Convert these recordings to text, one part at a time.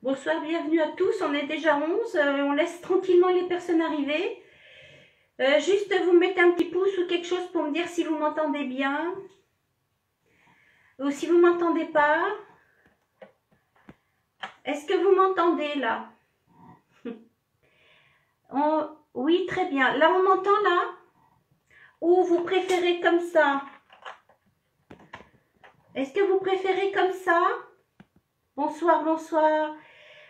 Bonsoir, bienvenue à tous. On est déjà 11. On laisse tranquillement les personnes arriver. Juste vous mettez un petit pouce ou quelque chose pour me dire si vous m'entendez bien. Ou si vous ne m'entendez pas. Est-ce que vous m'entendez là? Oui, très bien. Là, on m'entend là? Ou vous préférez comme ça? Est-ce que vous préférez comme ça? Bonsoir, bonsoir.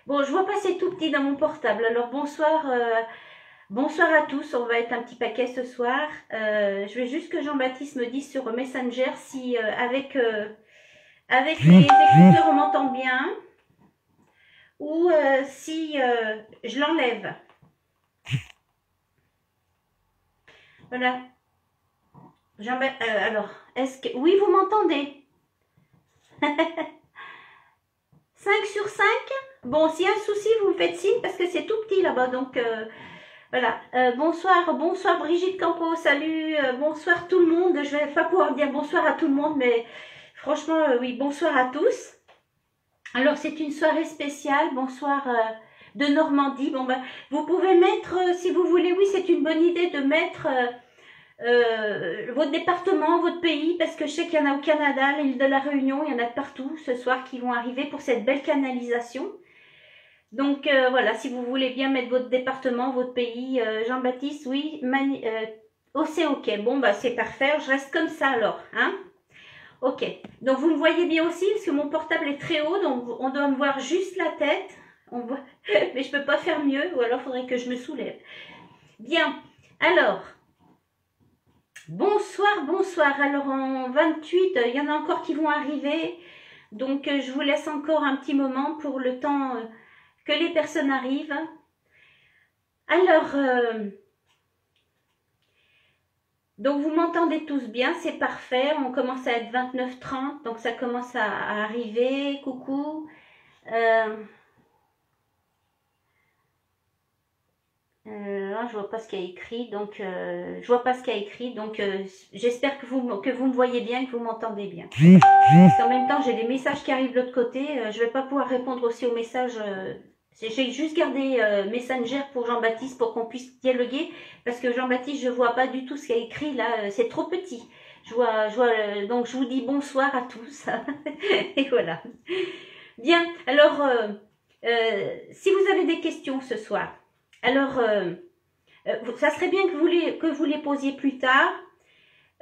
Bon, je vois pas, c'est tout petit dans mon portable. Alors, bonsoir. Bonsoir à tous, on va être un petit paquet ce soir. Je vais juste que Jean-Baptiste me dise sur Messenger si avec les écouteurs on m'entend bien ou si je l'enlève. Voilà. Alors, est-ce que... Oui, vous m'entendez? 5 sur 5? Bon, s'il y a un souci, vous me faites signe parce que c'est tout petit là-bas, donc... Voilà, bonsoir Brigitte Campo, salut, bonsoir tout le monde. Je vais pas pouvoir dire bonsoir à tout le monde, mais franchement, oui, bonsoir à tous. Alors, c'est une soirée spéciale, bonsoir de Normandie. Bon, ben, vous pouvez mettre, si vous voulez, oui, c'est une bonne idée de mettre votre département, votre pays, parce que je sais qu'il y en a au Canada, l'île de la Réunion, il y en a partout ce soir qui vont arriver pour cette belle canalisation. Donc voilà, si vous voulez bien mettre votre département, votre pays, Jean-Baptiste, oui, oh c'est ok, bon bah c'est parfait, je reste comme ça alors, hein. Ok, donc vous me voyez bien aussi, parce que mon portable est très haut, donc on doit me voir juste la tête, on voit... mais je peux pas faire mieux, ou alors il faudrait que je me soulève. Bien, alors, bonsoir, alors en 28, il y en a encore qui vont arriver, donc je vous laisse encore un petit moment pour le temps... que les personnes arrivent. Alors, donc vous m'entendez tous bien, c'est parfait. On commence à être 29-30, donc ça commence à arriver. Coucou. Je vois pas ce qu'il y a écrit, donc je vois pas ce qu'il y a écrit, donc j'espère que vous me voyez bien, que vous m'entendez bien. Parce qu'en même temps, j'ai des messages qui arrivent de l'autre côté. Je vais pas pouvoir répondre aussi aux messages. J'ai juste gardé Messenger pour Jean-Baptiste pour qu'on puisse dialoguer, parce que Jean-Baptiste, je vois pas du tout ce qu'il y a écrit là. C'est trop petit. Je vois, donc je vous dis bonsoir à tous. Et voilà. Bien. Alors, si vous avez des questions ce soir. Alors, ça serait bien que vous les posiez plus tard.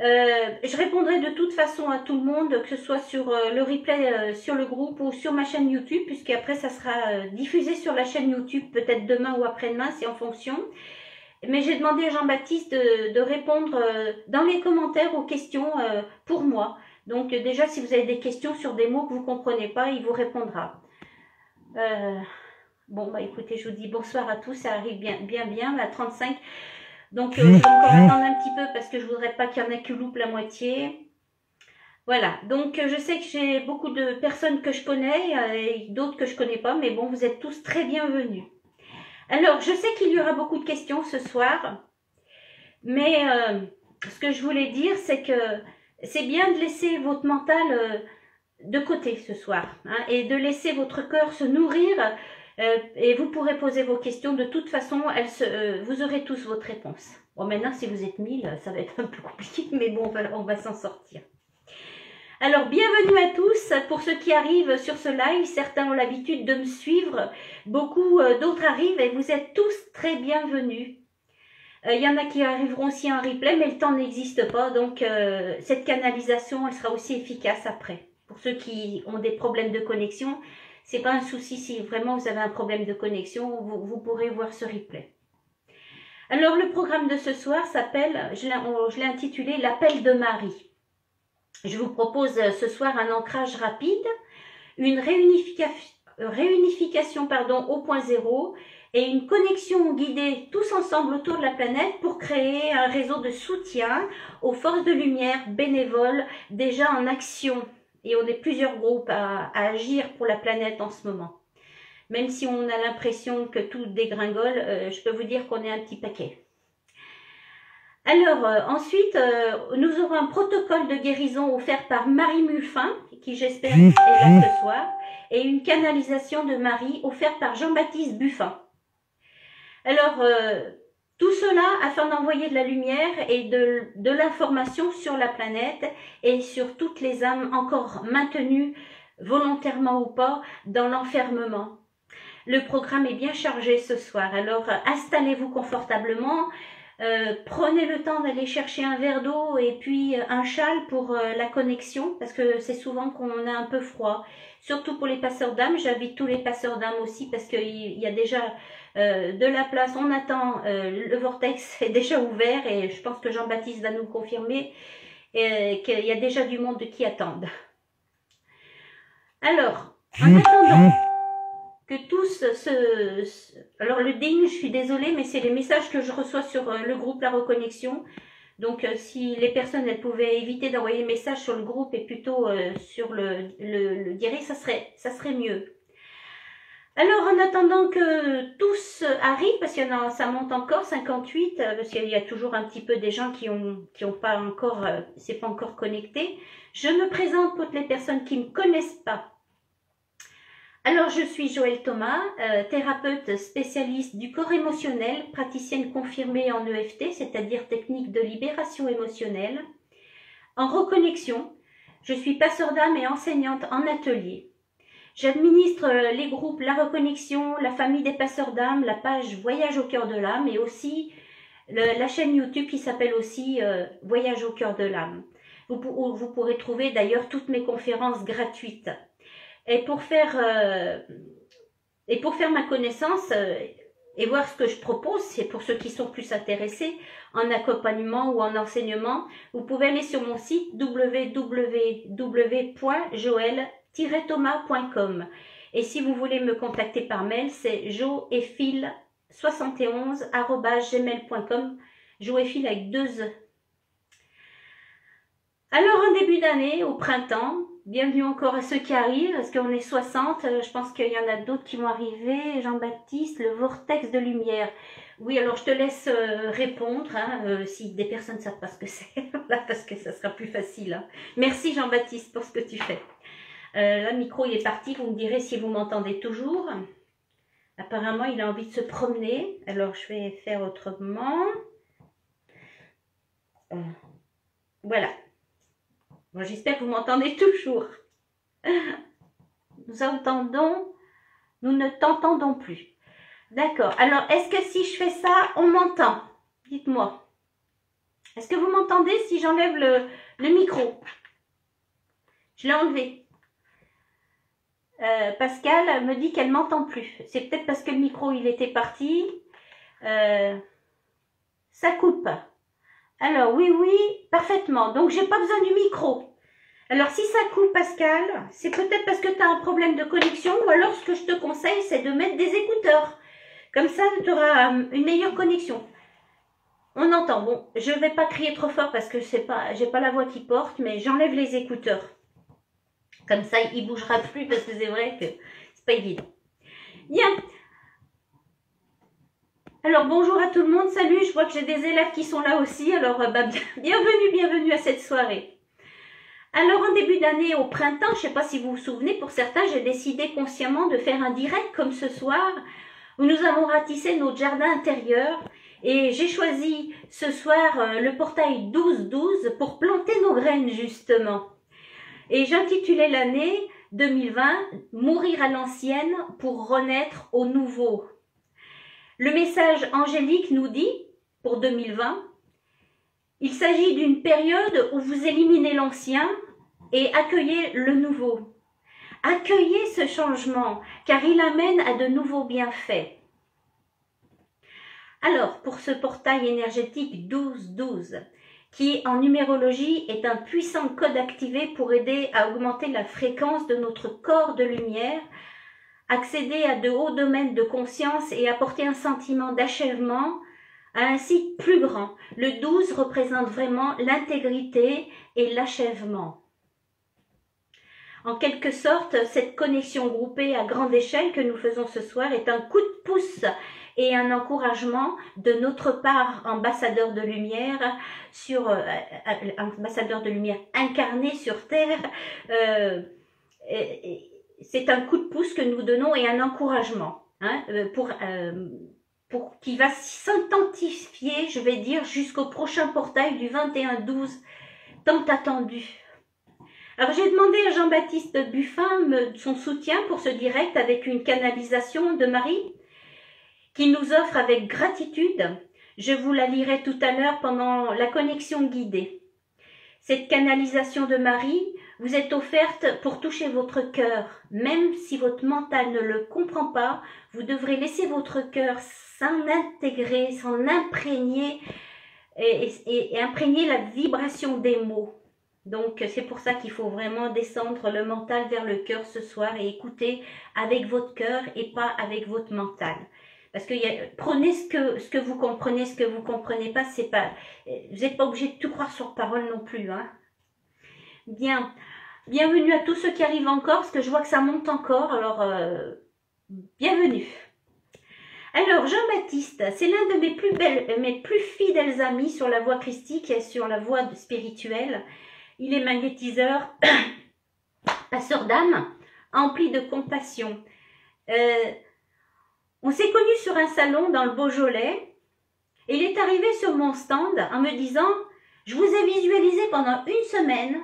Je répondrai de toute façon à tout le monde, que ce soit sur le replay sur le groupe ou sur ma chaîne YouTube, puisqu'après ça sera diffusé sur la chaîne YouTube, peut-être demain ou après-demain, c'est en fonction. Mais j'ai demandé à Jean-Baptiste de répondre dans les commentaires aux questions pour moi. Donc déjà, si vous avez des questions sur des mots que vous ne comprenez pas, il vous répondra. Bon, bah écoutez, je vous dis bonsoir à tous, ça arrive bien, la 35. Donc, je vais encore attendre un petit peu parce que je voudrais pas qu'il y en ait qui loupent la moitié. Voilà, donc je sais que j'ai beaucoup de personnes que je connais et d'autres que je connais pas, mais bon, vous êtes tous très bienvenus. Alors, je sais qu'il y aura beaucoup de questions ce soir, mais ce que je voulais dire, c'est que c'est bien de laisser votre mental de côté ce soir, hein, et de laisser votre cœur se nourrir, et vous pourrez poser vos questions. De toute façon, vous aurez tous votre réponse. Bon, maintenant, si vous êtes 1000, ça va être un peu compliqué, mais bon, on va s'en sortir. Alors, bienvenue à tous. Pour ceux qui arrivent sur ce live, certains ont l'habitude de me suivre, beaucoup d'autres arrivent et vous êtes tous très bienvenus. Il y en a qui arriveront aussi en replay, mais le temps n'existe pas, donc cette canalisation, elle sera aussi efficace après. Pour ceux qui ont des problèmes de connexion, c'est pas un souci. Si vraiment vous avez un problème de connexion, vous pourrez voir ce replay. Alors, le programme de ce soir s'appelle, je l'ai intitulé « L'appel de Marie ». Je vous propose ce soir un ancrage rapide, une réunification au point zéro et une connexion guidée tous ensemble autour de la planète pour créer un réseau de soutien aux forces de lumière bénévoles déjà en action. Et on est plusieurs groupes à agir pour la planète en ce moment. Même si on a l'impression que tout dégringole, je peux vous dire qu'on est un petit paquet. Alors, ensuite, nous aurons un protocole de guérison offert par Marie Mulfin, qui j'espère est là ce soir, et une canalisation de Marie offerte par Jean-Baptiste Buffin. Alors, tout cela afin d'envoyer de la lumière et de l'information sur la planète et sur toutes les âmes encore maintenues, volontairement ou pas, dans l'enfermement. Le programme est bien chargé ce soir, alors installez-vous confortablement. Prenez le temps d'aller chercher un verre d'eau et puis un châle pour la connexion, parce que c'est souvent qu'on a un peu froid, surtout pour les passeurs d'âmes. J'invite tous les passeurs d'âmes aussi, parce qu'il y a déjà de la place, on attend, le vortex est déjà ouvert, et je pense que Jean-Baptiste va nous le confirmer, qu'il y a déjà du monde qui attendent. Alors, en attendant que tous alors le ding, je suis désolée, mais c'est les messages que je reçois sur le groupe La Reconnexion. Donc si les personnes elles pouvaient éviter d'envoyer des messages sur le groupe et plutôt sur le direct, ça serait mieux. Alors en attendant que tous arrivent, parce que ça monte encore 58, parce qu'il y a toujours un petit peu des gens qui ont pas encore, c'est pas encore connecté. Je me présente pour les personnes qui ne me connaissent pas. Alors, je suis Joëlle Thomas, thérapeute spécialiste du corps émotionnel, praticienne confirmée en EFT, c'est-à-dire technique de libération émotionnelle. En reconnexion, je suis passeur d'âme et enseignante en atelier. J'administre les groupes La Reconnexion, la famille des passeurs d'âme, la page Voyage au cœur de l'âme et aussi la chaîne YouTube qui s'appelle aussi Voyage au cœur de l'âme. Vous pourrez trouver d'ailleurs toutes mes conférences gratuites. Et pour faire ma connaissance et voir ce que je propose, c'est pour ceux qui sont plus intéressés en accompagnement ou en enseignement, vous pouvez aller sur mon site www.joel-thomas.com. Et si vous voulez me contacter par mail, c'est joefil71@gmail.com, joefil avec 2 E. Alors en début d'année, au printemps, bienvenue encore à ceux qui arrivent, parce qu'on est 60, je pense qu'il y en a d'autres qui vont arriver. Jean-Baptiste, le vortex de lumière. Oui, alors je te laisse répondre, hein, si des personnes ne savent pas ce que c'est, parce que ça sera plus facile. Hein. Merci Jean-Baptiste pour ce que tu fais. Là, le micro il est parti, vous me direz si vous m'entendez toujours. Apparemment, il a envie de se promener, alors je vais faire autrement. Voilà. Bon, j'espère que vous m'entendez toujours. Nous ne t'entendons plus. D'accord. Alors, est-ce que si je fais ça, on m'entend? Dites-moi. Est-ce que vous m'entendez si j'enlève le micro? Je l'ai enlevé. Pascal me dit qu'elle m'entend plus. C'est peut-être parce que le micro, il était parti. Ça coupe. Alors, oui, parfaitement. Donc, j'ai pas besoin du micro. Alors, si ça coupe, Pascal, c'est peut-être parce que tu as un problème de connexion ou alors ce que je te conseille, c'est de mettre des écouteurs. Comme ça, tu auras une meilleure connexion. On entend. Bon, je ne vais pas crier trop fort parce que j'ai pas la voix qui porte, mais j'enlève les écouteurs. Comme ça, il ne bougera plus parce que c'est vrai que c'est pas évident. Bien. Alors, bonjour à tout le monde. Salut, je vois que j'ai des élèves qui sont là aussi. Alors, bienvenue à cette soirée. Alors, en début d'année, au printemps, je ne sais pas si vous vous souvenez, pour certains, j'ai décidé consciemment de faire un direct comme ce soir, où nous avons ratissé notre jardin intérieur. Et j'ai choisi ce soir le portail 12-12 pour planter nos graines, justement. Et j'intitulais l'année 2020 « Mourir à l'ancienne pour renaître au nouveau ». Le message angélique nous dit, pour 2020, il s'agit d'une période où vous éliminez l'ancien et accueillez le nouveau. Accueillez ce changement, car il amène à de nouveaux bienfaits. Alors, pour ce portail énergétique 12-12, qui en numérologie est un puissant code activé pour aider à augmenter la fréquence de notre corps de lumière, accéder à de hauts domaines de conscience et apporter un sentiment d'achèvement, à un cycle plus grand. Le 12 représente vraiment l'intégrité et l'achèvement. En quelque sorte, cette connexion groupée à grande échelle que nous faisons ce soir est un coup de pouce et un encouragement de notre part, ambassadeur de lumière, ambassadeur de lumière incarné sur Terre. C'est un coup de pouce que nous donnons et un encouragement hein, pour qui va s'intensifier, je vais dire, jusqu'au prochain portail du 21-12, tant attendu. Alors j'ai demandé à Jean-Baptiste Buffin son soutien pour ce direct avec une canalisation de Marie qu'il nous offre avec gratitude. Je vous la lirai tout à l'heure pendant la connexion guidée. Cette canalisation de Marie vous est offerte pour toucher votre cœur. Même si votre mental ne le comprend pas, vous devrez laisser votre cœur s'en intégrer, s'en imprégner et imprégner la vibration des mots. Donc c'est pour ça qu'il faut vraiment descendre le mental vers le cœur ce soir et écouter avec votre cœur et pas avec votre mental. Parce que prenez ce que vous comprenez, ce que vous comprenez pas, c'est pas. Vous n'êtes pas obligé de tout croire sur parole non plus. Hein. Bien, bienvenue à tous ceux qui arrivent encore, parce que je vois que ça monte encore. Alors bienvenue. Alors Jean-Baptiste, c'est l'un de mes plus fidèles amis sur la voie christique et sur la voie spirituelle. Il est magnétiseur, passeur d'âme, empli de compassion. On s'est connus sur un salon dans le Beaujolais et il est arrivé sur mon stand en me disant « Je vous ai visualisé pendant une semaine,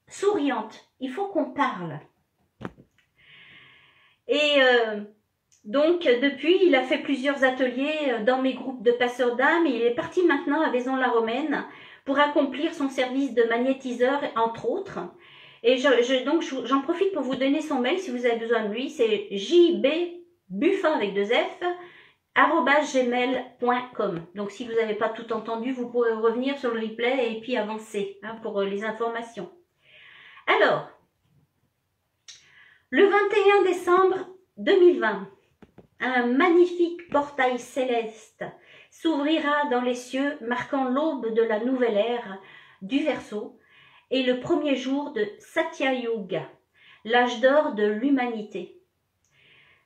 souriante, il faut qu'on parle. » Et donc depuis, il a fait plusieurs ateliers dans mes groupes de passeurs d'âme et il est parti maintenant à Vaison-la-Romaine pour accomplir son service de magnétiseur, entre autres. Et donc j'en profite pour vous donner son mail si vous avez besoin de lui. C'est jbbuffin avec 2 F, @gmail.com. Donc si vous n'avez pas tout entendu, vous pourrez revenir sur le replay et puis avancer hein, pour les informations. Alors, le 21 décembre 2020, un magnifique portail céleste s'ouvrira dans les cieux, marquant l'aube de la nouvelle ère du Verseau et le premier jour de Satya Yuga, l'âge d'or de l'humanité.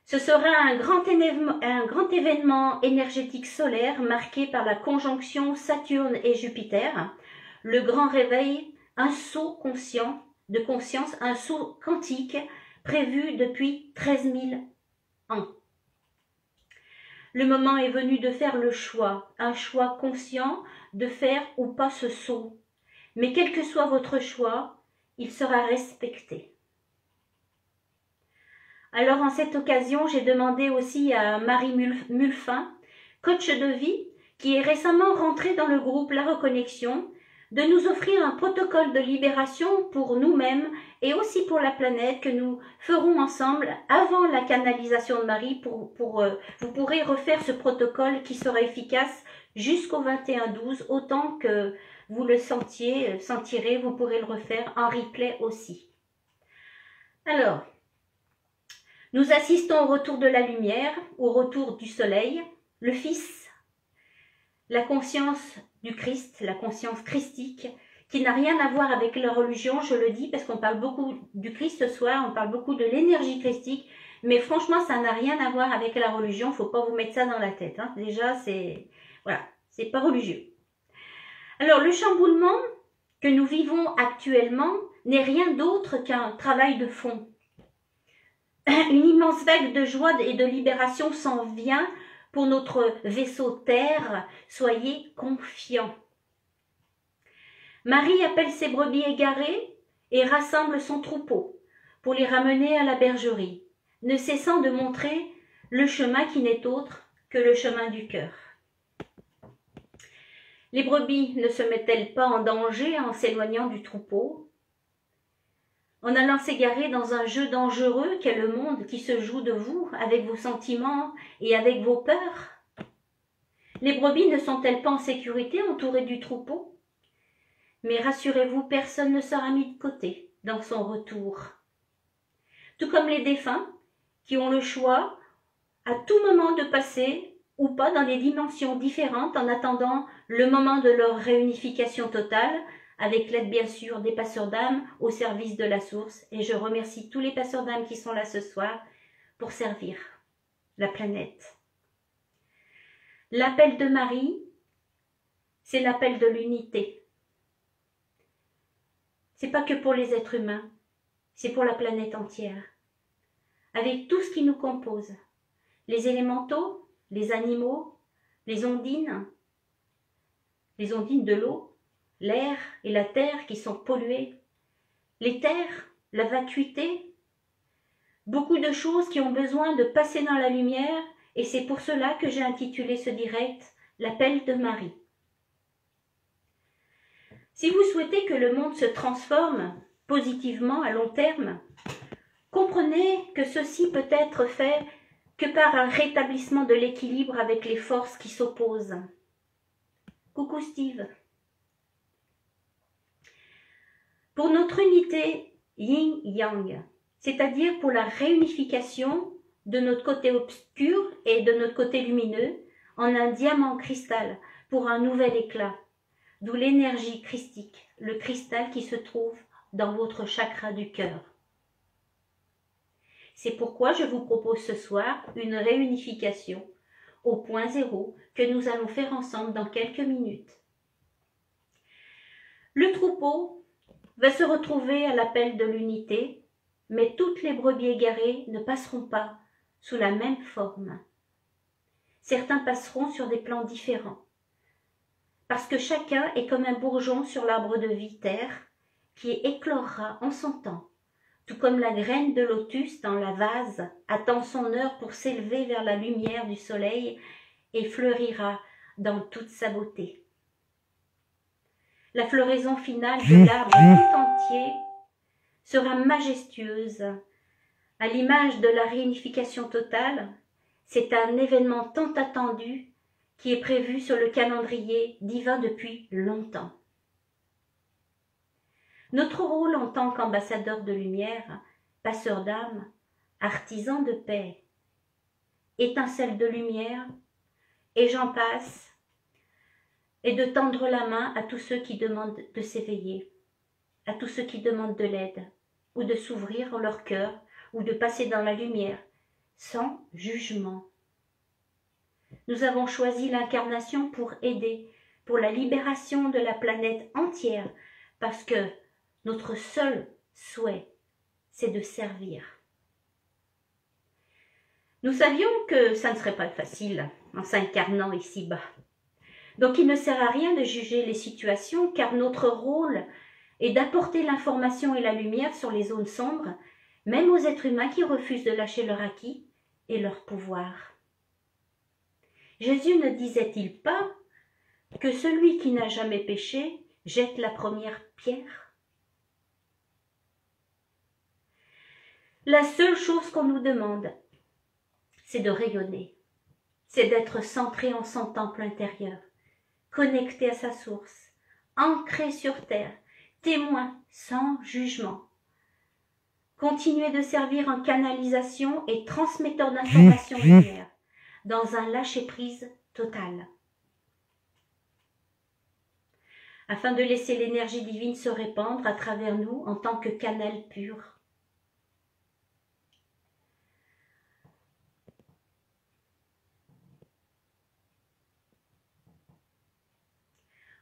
Ce sera un grand événement énergétique solaire marqué par la conjonction Saturne et Jupiter, le grand réveil, un saut de conscience, un saut quantique prévu depuis 13 000 ans. Le moment est venu de faire le choix, un choix conscient de faire ou pas ce saut. Mais quel que soit votre choix, il sera respecté. Alors en cette occasion, j'ai demandé aussi à Marie Mulfin, coach de vie, qui est récemment rentrée dans le groupe La Reconnexion, de nous offrir un protocole de libération pour nous-mêmes et aussi pour la planète que nous ferons ensemble avant la canalisation de Marie. Vous pourrez refaire ce protocole qui sera efficace jusqu'au 21-12, autant que vous le sentirez, vous pourrez le refaire en replay aussi. Alors, nous assistons au retour de la lumière, au retour du soleil, le Fils, la conscience du Christ, la conscience christique, qui n'a rien à voir avec la religion, je le dis, parce qu'on parle beaucoup du Christ ce soir, on parle beaucoup de l'énergie christique, mais franchement, ça n'a rien à voir avec la religion, il ne faut pas vous mettre ça dans la tête. Hein. Déjà, voilà, c'est pas religieux. Alors, le chamboulement que nous vivons actuellement n'est rien d'autre qu'un travail de fond. Une immense vague de joie et de libération s'en vient pour notre vaisseau Terre, soyez confiants. Marie appelle ses brebis égarées et rassemble son troupeau pour les ramener à la bergerie, ne cessant de montrer le chemin qui n'est autre que le chemin du cœur. Les brebis ne se mettent-elles pas en danger en s'éloignant du troupeau, en allant s'égarer dans un jeu dangereux qu'est le monde qui se joue de vous, avec vos sentiments et avec vos peurs? Les brebis ne sont-elles pas en sécurité entourées du troupeau? Mais rassurez-vous, personne ne sera mis de côté dans son retour. Tout comme les défunts qui ont le choix à tout moment de passer ou pas dans des dimensions différentes en attendant le moment de leur réunification totale, avec l'aide bien sûr des passeurs d'âme au service de la source. Et je remercie tous les passeurs d'âme qui sont là ce soir pour servir la planète. L'appel de Marie, c'est l'appel de l'unité. C'est pas que pour les êtres humains, c'est pour la planète entière. Avec tout ce qui nous compose, les élémentaux, les animaux, les ondines de l'eau, l'air et la terre qui sont pollués, les terres, la vacuité, beaucoup de choses qui ont besoin de passer dans la lumière, et c'est pour cela que j'ai intitulé ce direct « L'appel de Marie ». Si vous souhaitez que le monde se transforme positivement à long terme, comprenez que ceci peut être fait que par un rétablissement de l'équilibre avec les forces qui s'opposent. Coucou Steve. Pour notre unité yin-yang, c'est-à-dire pour la réunification de notre côté obscur et de notre côté lumineux en un diamant cristal pour un nouvel éclat, d'où l'énergie christique, le cristal qui se trouve dans votre chakra du cœur. C'est pourquoi je vous propose ce soir une réunification au point zéro que nous allons faire ensemble dans quelques minutes. Le troupeau va se retrouver à l'appel de l'unité, mais toutes les brebis égarées ne passeront pas sous la même forme. Certains passeront sur des plans différents, parce que chacun est comme un bourgeon sur l'arbre de vie terre qui éclorera en son temps, tout comme la graine de lotus dans la vase attend son heure pour s'élever vers la lumière du soleil et fleurira dans toute sa beauté. La floraison finale de l'arbre tout entier sera majestueuse. À l'image de la réunification totale, c'est un événement tant attendu qui est prévu sur le calendrier divin depuis longtemps. Notre rôle en tant qu'ambassadeur de lumière, passeur d'âme, artisan de paix, étincelle de lumière, et j'en passe, est de tendre la main à tous ceux qui demandent de s'éveiller, à tous ceux qui demandent de l'aide, ou de s'ouvrir leur cœur, ou de passer dans la lumière, sans jugement. Nous avons choisi l'incarnation pour aider, pour la libération de la planète entière, parce que notre seul souhait, c'est de servir. Nous savions que ça ne serait pas facile en s'incarnant ici-bas. Donc il ne sert à rien de juger les situations, car notre rôle est d'apporter l'information et la lumière sur les zones sombres, même aux êtres humains qui refusent de lâcher leur acquis et leur pouvoir. Jésus ne disait-il pas que celui qui n'a jamais péché jette la première pierre? La seule chose qu'on nous demande, c'est de rayonner, c'est d'être centré en son temple intérieur, connecté à sa source, ancré sur terre, témoin sans jugement. Continuer de servir en canalisation et transmetteur d'informations lumière, dans un lâcher-prise total. Afin de laisser l'énergie divine se répandre à travers nous en tant que canal pur.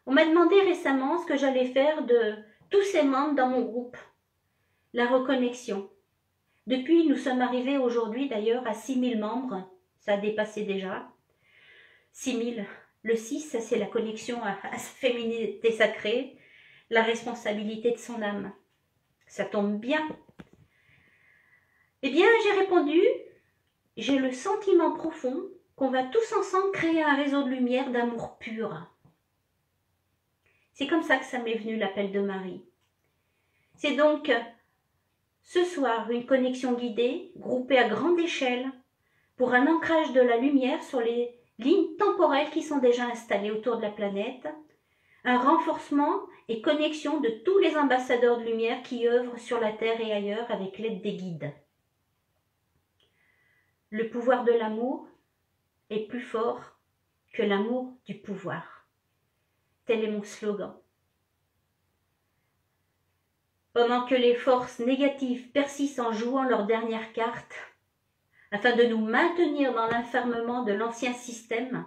On m'a demandé récemment ce que j'allais faire de tous ces membres dans mon groupe. La reconnexion. Depuis, nous sommes arrivés aujourd'hui d'ailleurs à 6000 membres. Ça a dépassé déjà. 6000. Le 6, c'est la connexion à sa féminité sacrée, la responsabilité de son âme. Ça tombe bien. Eh bien, j'ai répondu, j'ai le sentiment profond qu'on va tous ensemble créer un réseau de lumière, d'amour pur. C'est comme ça que ça m'est venu l'appel de Marie. C'est donc ce soir une connexion guidée, groupée à grande échelle, pour un ancrage de la lumière sur les lignes temporelles qui sont déjà installées autour de la planète, un renforcement et connexion de tous les ambassadeurs de lumière qui œuvrent sur la Terre et ailleurs avec l'aide des guides. Le pouvoir de l'amour est plus fort que l'amour du pouvoir. Tel est mon slogan. Pendant que les forces négatives persistent en jouant leur dernière carte, afin de nous maintenir dans l'enfermement de l'ancien système,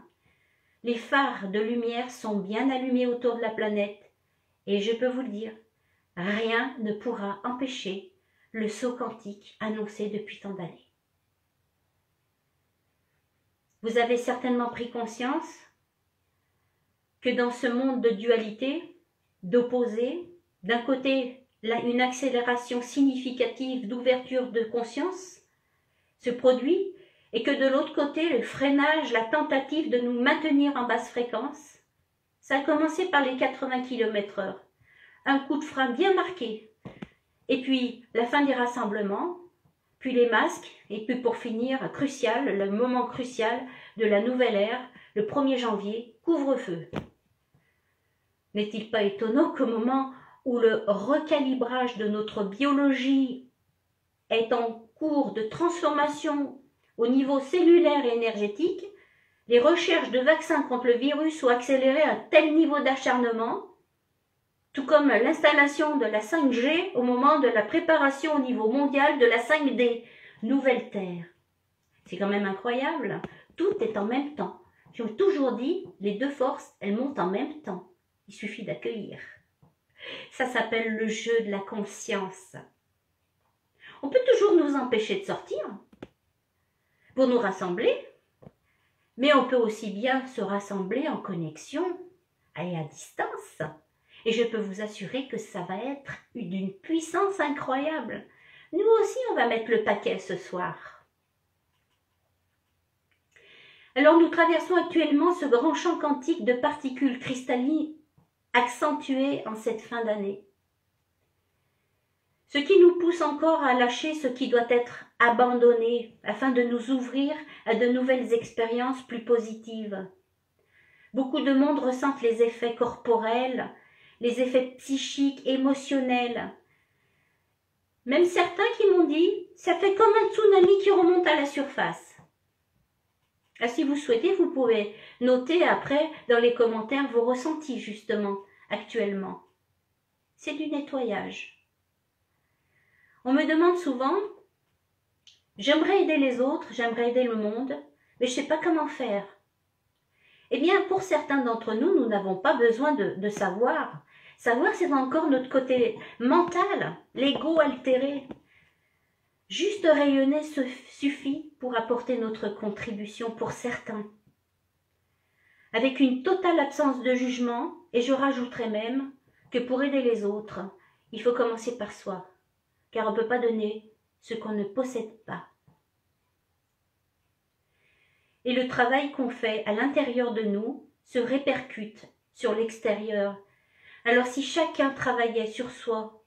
les phares de lumière sont bien allumés autour de la planète et je peux vous le dire, rien ne pourra empêcher le saut quantique annoncé depuis tant d'années. Vous avez certainement pris conscience que dans ce monde de dualité, d'opposés, d'un côté une accélération significative d'ouverture de conscience se produit et que de l'autre côté le freinage, la tentative de nous maintenir en basse fréquence, ça a commencé par les 80 km/h, un coup de frein bien marqué, et puis la fin des rassemblements, puis les masques, et puis pour finir, crucial, le moment crucial de la nouvelle ère, le 1er janvier, couvre-feu. N'est-il pas étonnant qu'au moment où le recalibrage de notre biologie est en cours de transformation au niveau cellulaire et énergétique, les recherches de vaccins contre le virus soient accélérées à un tel niveau d'acharnement, tout comme l'installation de la 5G au moment de la préparation au niveau mondial de la 5D, nouvelle Terre. C'est quand même incroyable, tout est en même temps. J'ai toujours dit, les deux forces, elles montent en même temps. Il suffit d'accueillir. Ça s'appelle le jeu de la conscience. On peut toujours nous empêcher de sortir pour nous rassembler, mais on peut aussi bien se rassembler en connexion et à distance. Et je peux vous assurer que ça va être d'une puissance incroyable. Nous aussi, on va mettre le paquet ce soir. Alors, nous traversons actuellement ce grand champ quantique de particules cristallines accentué en cette fin d'année. Ce qui nous pousse encore à lâcher ce qui doit être abandonné afin de nous ouvrir à de nouvelles expériences plus positives. Beaucoup de monde ressentent les effets corporels, les effets psychiques, émotionnels. Même certains qui m'ont dit, ça fait comme un tsunami qui remonte à la surface. Ah, si vous souhaitez, vous pouvez noter après dans les commentaires vos ressentis justement actuellement. C'est du nettoyage. On me demande souvent, j'aimerais aider les autres, j'aimerais aider le monde, mais je ne sais pas comment faire. Eh bien, pour certains d'entre nous, nous n'avons pas besoin de savoir. Savoir, c'est encore notre côté mental, l'ego altéré. Juste rayonner suffit pour apporter notre contribution pour certains. Avec une totale absence de jugement, et je rajouterai même que pour aider les autres, il faut commencer par soi, car on ne peut pas donner ce qu'on ne possède pas. Et le travail qu'on fait à l'intérieur de nous se répercute sur l'extérieur. Alors si chacun travaillait sur soi,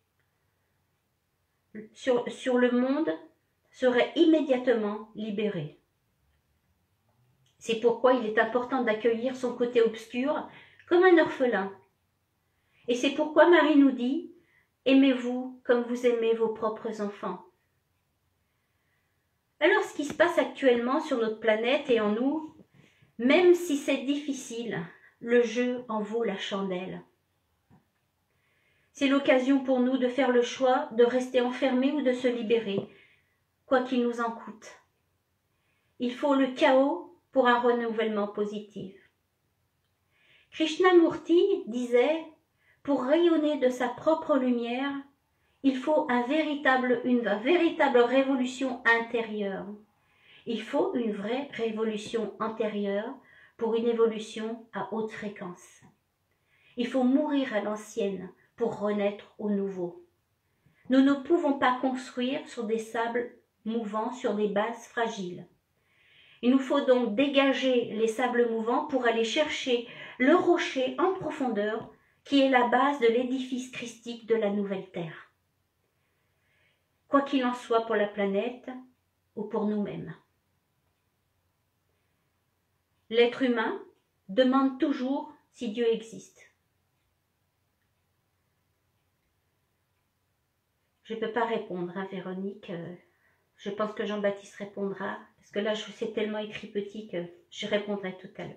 sur le monde, serait immédiatement libéré. C'est pourquoi il est important d'accueillir son côté obscur comme un orphelin. Et c'est pourquoi Marie nous dit « Aimez-vous comme vous aimez vos propres enfants ». Alors ce qui se passe actuellement sur notre planète et en nous, même si c'est difficile, le jeu en vaut la chandelle. C'est l'occasion pour nous de faire le choix de rester enfermés ou de se libérer, quoi qu'il nous en coûte. Il faut le chaos pour un renouvellement positif. Krishnamurti disait, pour rayonner de sa propre lumière, il faut une véritable révolution intérieure. Il faut une vraie révolution antérieure pour une évolution à haute fréquence. Il faut mourir à l'ancienne pour renaître au nouveau. Nous ne pouvons pas construire sur des sables mouvants, sur des bases fragiles. Il nous faut donc dégager les sables mouvants pour aller chercher le rocher en profondeur qui est la base de l'édifice christique de la nouvelle terre. Quoi qu'il en soit pour la planète ou pour nous-mêmes. L'être humain demande toujours si Dieu existe. Je ne peux pas répondre à Véronique. Je pense que Jean-Baptiste répondra. Parce que là, c'est tellement écrit petit que je répondrai tout à l'heure.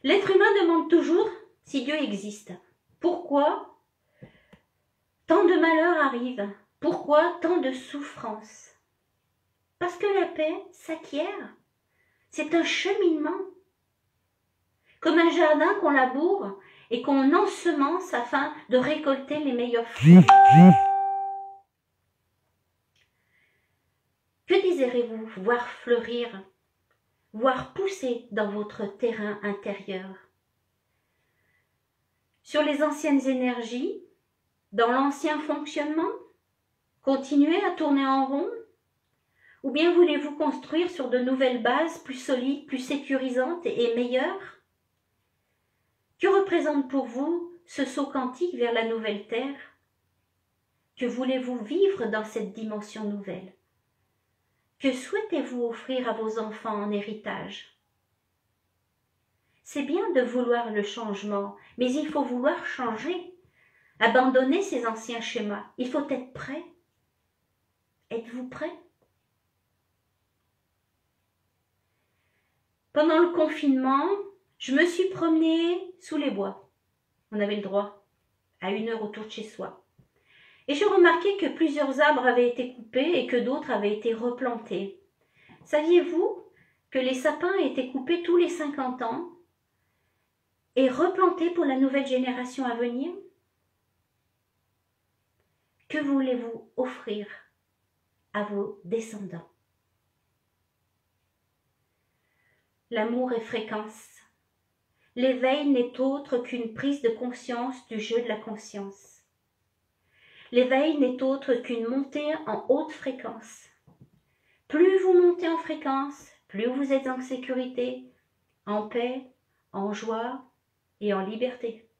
L'être humain demande toujours si Dieu existe. Pourquoi tant de malheurs arrivent? Pourquoi tant de souffrances? Parce que la paix s'acquiert. C'est un cheminement. comme un jardin qu'on laboure et qu'on ensemence afin de récolter les meilleurs fruits. Que désirez-vous voir fleurir, voir pousser dans votre terrain intérieur? Sur les anciennes énergies, dans l'ancien fonctionnement, continuez à tourner en rond? Ou bien voulez-vous construire sur de nouvelles bases plus solides, plus sécurisantes et meilleures? Que représente pour vous ce saut quantique vers la nouvelle Terre? Que voulez-vous vivre dans cette dimension nouvelle? Que souhaitez-vous offrir à vos enfants en héritage? C'est bien de vouloir le changement, mais il faut vouloir changer, abandonner ces anciens schémas. Il faut être prêt. Êtes-vous prêt? Pendant le confinement, je me suis promenée sous les bois. On avait le droit à 1 heure autour de chez soi. Et j'ai remarqué que plusieurs arbres avaient été coupés et que d'autres avaient été replantés. Saviez-vous que les sapins étaient coupés tous les 50 ans et replantés pour la nouvelle génération à venir? Que voulez-vous offrir à vos descendants? L'amour est fréquence. L'éveil n'est autre qu'une prise de conscience du jeu de la conscience. L'éveil n'est autre qu'une montée en haute fréquence. Plus vous montez en fréquence, plus vous êtes en sécurité, en paix, en joie et en liberté.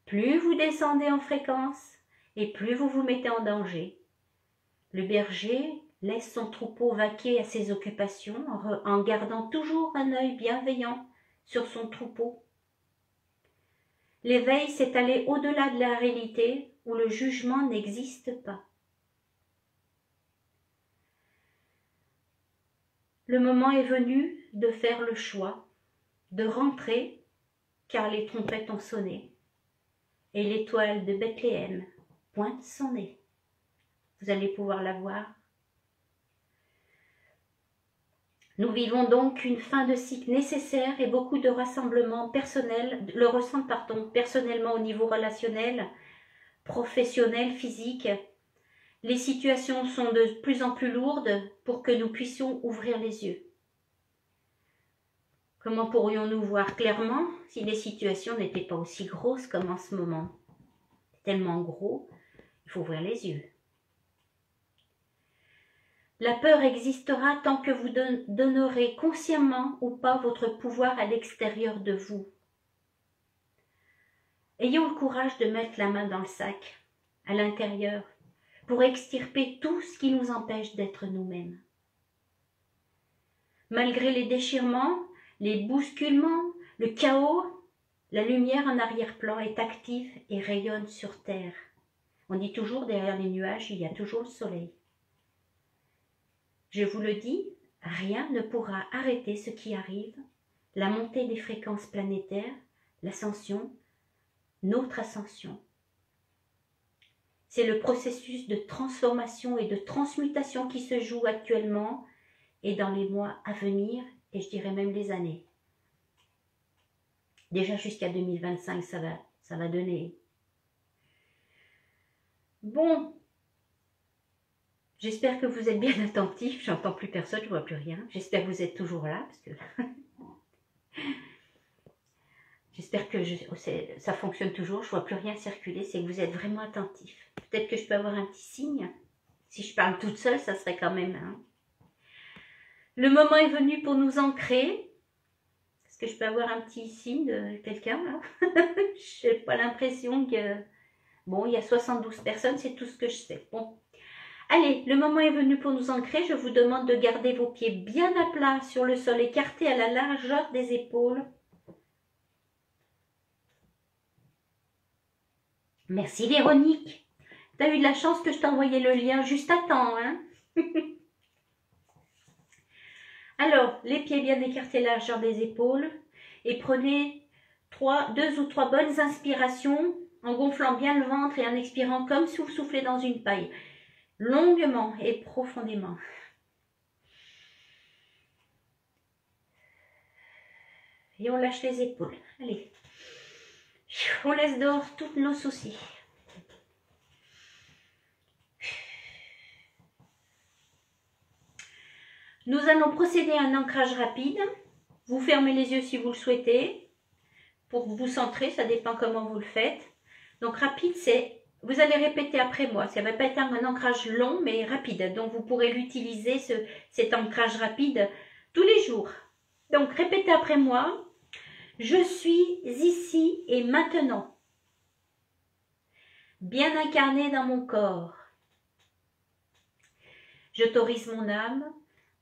Plus vous descendez en fréquence et plus vous vous mettez en danger. Le berger laisse son troupeau vaquer à ses occupations en gardant toujours un œil bienveillant sur son troupeau. L'éveil, c'est aller au-delà de la réalité où le jugement n'existe pas. Le moment est venu de faire le choix, de rentrer, car les trompettes ont sonné, et l'étoile de Bethléem pointe son nez. Vous allez pouvoir la voir. Nous vivons donc une fin de cycle nécessaire et beaucoup de rassemblements personnels, le ressentent personnellement au niveau relationnel, professionnel, physique. Les situations sont de plus en plus lourdes pour que nous puissions ouvrir les yeux. Comment pourrions-nous voir clairement si les situations n'étaient pas aussi grosses comme en ce moment? Tellement gros, il faut ouvrir les yeux. La peur existera tant que vous donnerez consciemment ou pas votre pouvoir à l'extérieur de vous. Ayons le courage de mettre la main dans le sac, à l'intérieur, pour extirper tout ce qui nous empêche d'être nous-mêmes. Malgré les déchirements, les bousculements, le chaos, la lumière en arrière-plan est active et rayonne sur terre. On dit toujours derrière les nuages, il y a toujours le soleil. Je vous le dis, rien ne pourra arrêter ce qui arrive, la montée des fréquences planétaires, l'ascension, notre ascension. C'est le processus de transformation et de transmutation qui se joue actuellement et dans les mois à venir, et je dirais même les années. Déjà jusqu'à 2025, ça va donner. Bon. J'espère que vous êtes bien attentifs, j'entends plus personne, je vois plus rien. J'espère que vous êtes toujours là, parce que j'espère que ça fonctionne toujours, je vois plus rien circuler, c'est que vous êtes vraiment attentifs. Peut-être que je peux avoir un petit signe. Si je parle toute seule, ça serait quand même... Hein. Le moment est venu pour nous ancrer. Est-ce que je peux avoir un petit signe de quelqu'un là? Je n'ai pas l'impression que... Bon, il y a 72 personnes, c'est tout ce que je sais. Bon. Allez, le moment est venu pour nous ancrer. Je vous demande de garder vos pieds bien à plat sur le sol, écartés à la largeur des épaules. Merci Véronique. Tu as eu de la chance que je t'ai envoyé le lien juste à temps, hein? Alors, les pieds bien écartés à la largeur des épaules. Et prenez 2 ou 3 bonnes inspirations en gonflant bien le ventre et en expirant comme si vous soufflez dans une paille. Longuement et profondément. Et on lâche les épaules. Allez. On laisse dehors tous nos soucis. Nous allons procéder à un ancrage rapide. Vous fermez les yeux si vous le souhaitez. Pour vous centrer, ça dépend comment vous le faites. Donc rapide, c'est, vous allez répéter après moi. Ça ne va pas être un ancrage long, mais rapide. Donc vous pourrez l'utiliser, cet ancrage rapide, tous les jours. Donc répétez après moi. Je suis ici et maintenant. Bien incarné dans mon corps. J'autorise mon âme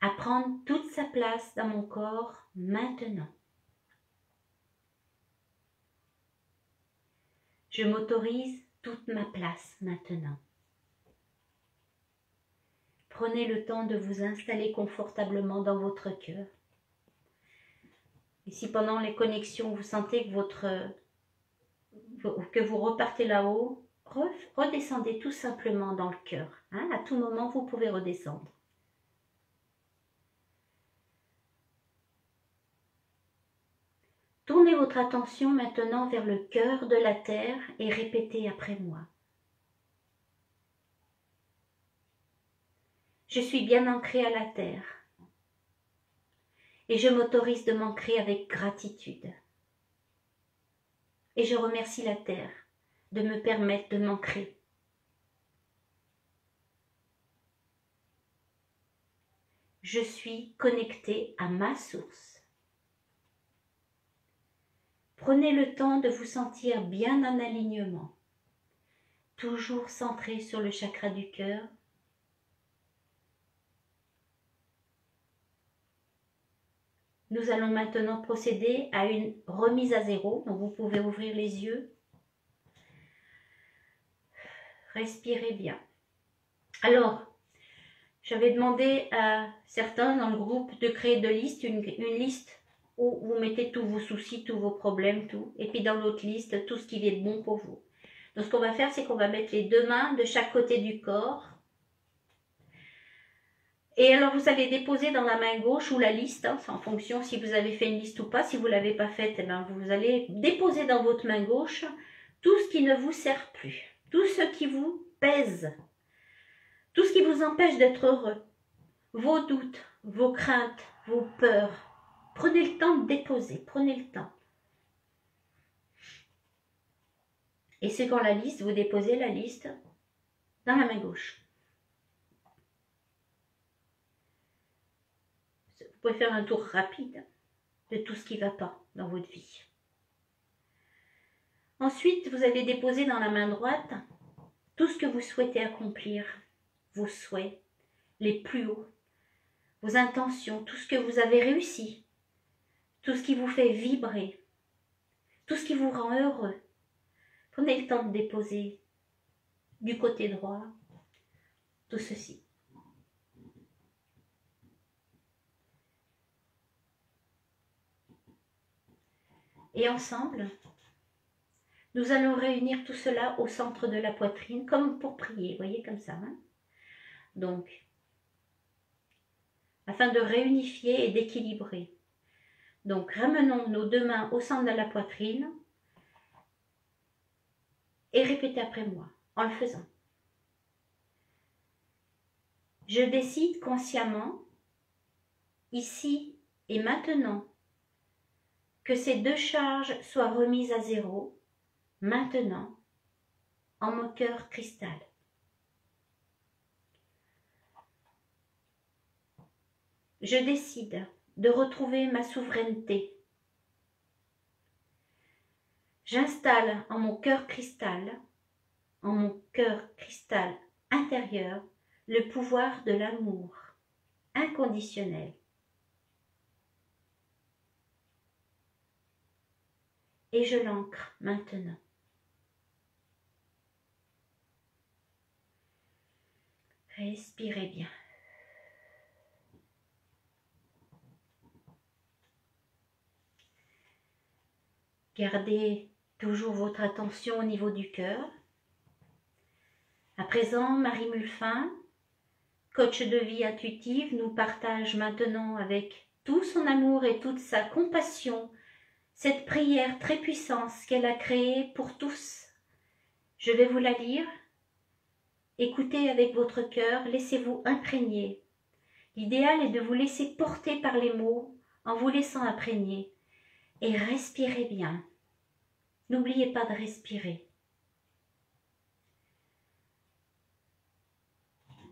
à prendre toute sa place dans mon corps maintenant. Je m'autorise toute ma place maintenant. Prenez le temps de vous installer confortablement dans votre cœur. Et si pendant les connexions vous sentez que vous repartez là-haut, redescendez tout simplement dans le cœur. Hein? À tout moment, vous pouvez redescendre. Tournez votre attention maintenant vers le cœur de la terre et répétez après moi. Je suis bien ancré à la terre et je m'autorise de m'ancrer avec gratitude. Et je remercie la terre de me permettre de m'ancrer. Je suis connecté à ma source. Prenez le temps de vous sentir bien en alignement, toujours centré sur le chakra du cœur. Nous allons maintenant procéder à une remise à zéro, donc vous pouvez ouvrir les yeux. Respirez bien. Alors, j'avais demandé à certains dans le groupe de créer une liste où vous mettez tous vos soucis, tous vos problèmes, tout. Et puis dans l'autre liste, tout ce qui est bon pour vous. Donc ce qu'on va faire, c'est qu'on va mettre les deux mains de chaque côté du corps. Et alors vous allez déposer dans la main gauche ou la liste, hein, en fonction si vous avez fait une liste ou pas. Si vous ne l'avez pas faite, eh bien, vous allez déposer dans votre main gauche tout ce qui ne vous sert plus. Tout ce qui vous pèse. Tout ce qui vous empêche d'être heureux. Vos doutes, vos craintes, vos peurs. Prenez le temps de déposer, prenez le temps. Et selon la liste, vous déposez la liste dans la main gauche. Vous pouvez faire un tour rapide de tout ce qui ne va pas dans votre vie. Ensuite, vous allez déposer dans la main droite tout ce que vous souhaitez accomplir, vos souhaits, les plus hauts, vos intentions, tout ce que vous avez réussi. Tout ce qui vous fait vibrer, tout ce qui vous rend heureux. Prenez le temps de déposer du côté droit tout ceci. Et ensemble, nous allons réunir tout cela au centre de la poitrine, comme pour prier, vous voyez, comme ça. Hein? Donc, afin de réunifier et d'équilibrer. Donc, ramenons nos deux mains au centre de la poitrine et répétez après moi, en le faisant. Je décide consciemment, ici et maintenant, que ces deux charges soient remises à zéro, maintenant, en mon cœur cristal. Je décide de retrouver ma souveraineté. J'installe en mon cœur cristal intérieur, le pouvoir de l'amour inconditionnel. Et je l'ancre maintenant. Respirez bien. Gardez toujours votre attention au niveau du cœur. À présent, Marie Mulfin, coach de vie intuitive, nous partage maintenant avec tout son amour et toute sa compassion cette prière très puissante qu'elle a créée pour tous. Je vais vous la lire. Écoutez avec votre cœur, laissez-vous imprégner. L'idéal est de vous laisser porter par les mots en vous laissant imprégner. Et respirez bien. N'oubliez pas de respirer.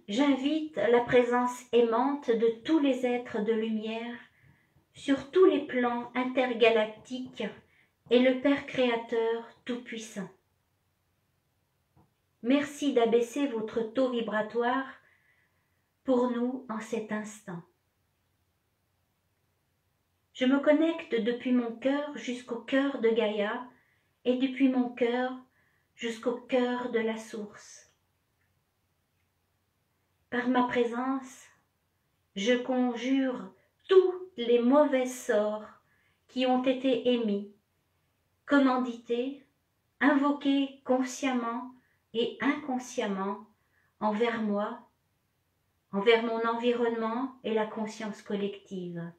J'invite la présence aimante de tous les êtres de lumière sur tous les plans intergalactiques et le Père Créateur Tout-Puissant. Merci d'abaisser votre taux vibratoire pour nous en cet instant. Je me connecte depuis mon cœur jusqu'au cœur de Gaïa et depuis mon cœur jusqu'au cœur de la source. Par ma présence, je conjure tous les mauvais sorts qui ont été émis, commandités, invoqués consciemment et inconsciemment envers moi, envers mon environnement et la conscience collective.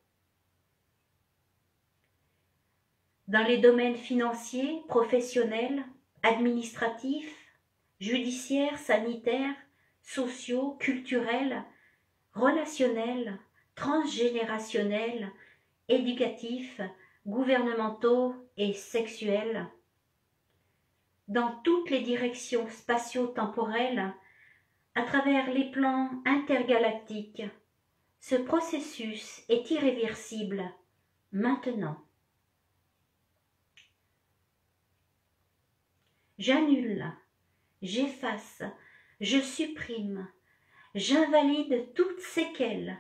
Dans les domaines financiers, professionnels, administratifs, judiciaires, sanitaires, sociaux, culturels, relationnels, transgénérationnels, éducatifs, gouvernementaux et sexuels. Dans toutes les directions spatio-temporelles, à travers les plans intergalactiques, ce processus est irréversible maintenant. J'annule, j'efface, je supprime, j'invalide toute séquelle,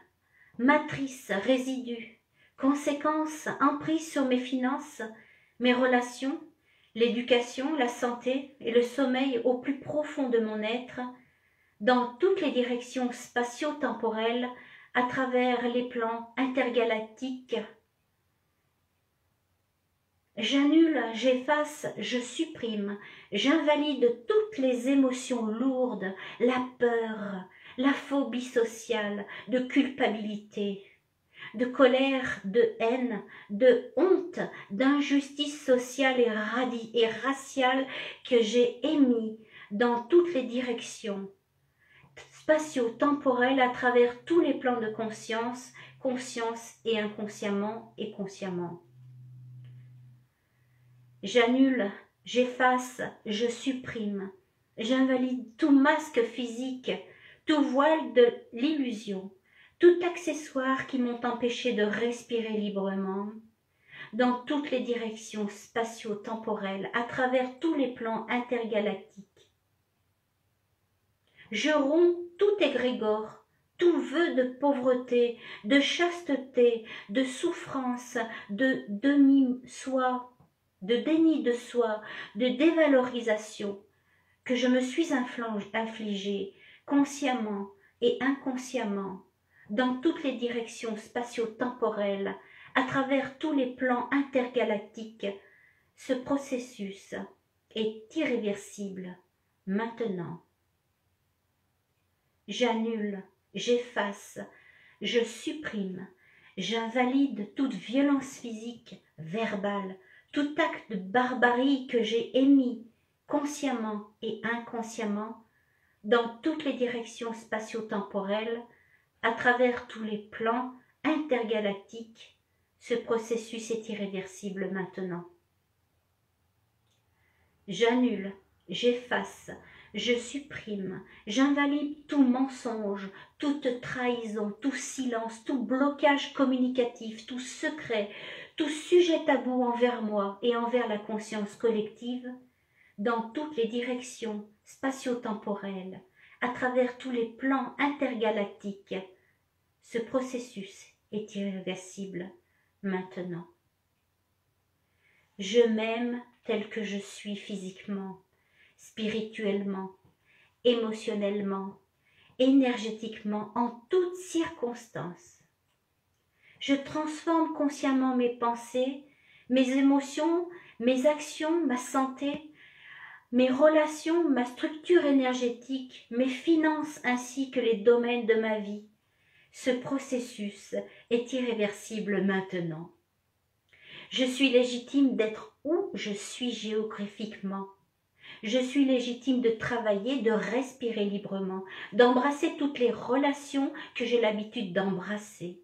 matrice, résidu, conséquences, emprise sur mes finances, mes relations, l'éducation, la santé et le sommeil au plus profond de mon être, dans toutes les directions spatio-temporelles, à travers les plans intergalactiques. J'annule, j'efface, je supprime, j'invalide toutes les émotions lourdes, la peur, la phobie sociale, de culpabilité, de colère, de haine, de honte, d'injustice sociale et raciale que j'ai émis dans toutes les directions spatio-temporelles à travers tous les plans de conscience, conscience et inconsciemment et consciemment. J'annule, j'efface, je supprime, j'invalide tout masque physique, tout voile de l'illusion, tout accessoire qui m'ont empêché de respirer librement, dans toutes les directions spatio-temporelles, à travers tous les plans intergalactiques. Je romps tout égrégore, tout vœu de pauvreté, de chasteté, de souffrance, de demi-soi, de déni de soi, de dévalorisation que je me suis infligée consciemment et inconsciemment dans toutes les directions spatio-temporelles, à travers tous les plans intergalactiques. Ce processus est irréversible maintenant. J'annule, j'efface, je supprime, j'invalide toute violence physique, verbale, tout acte de barbarie que j'ai émis consciemment et inconsciemment dans toutes les directions spatio-temporelles, à travers tous les plans intergalactiques. Ce processus est irréversible maintenant. J'annule, j'efface, je supprime, j'invalide tout mensonge, toute trahison, tout silence, tout blocage communicatif, tout secret, tout sujet tabou envers moi et envers la conscience collective, dans toutes les directions spatio-temporelles, à travers tous les plans intergalactiques. Ce processus est irréversible maintenant. Je m'aime tel que je suis physiquement, spirituellement, émotionnellement, énergétiquement, en toutes circonstances. Je transforme consciemment mes pensées, mes émotions, mes actions, ma santé, mes relations, ma structure énergétique, mes finances ainsi que les domaines de ma vie. Ce processus est irréversible maintenant. Je suis légitime d'être où je suis géographiquement. Je suis légitime de travailler, de respirer librement, d'embrasser toutes les relations que j'ai l'habitude d'embrasser.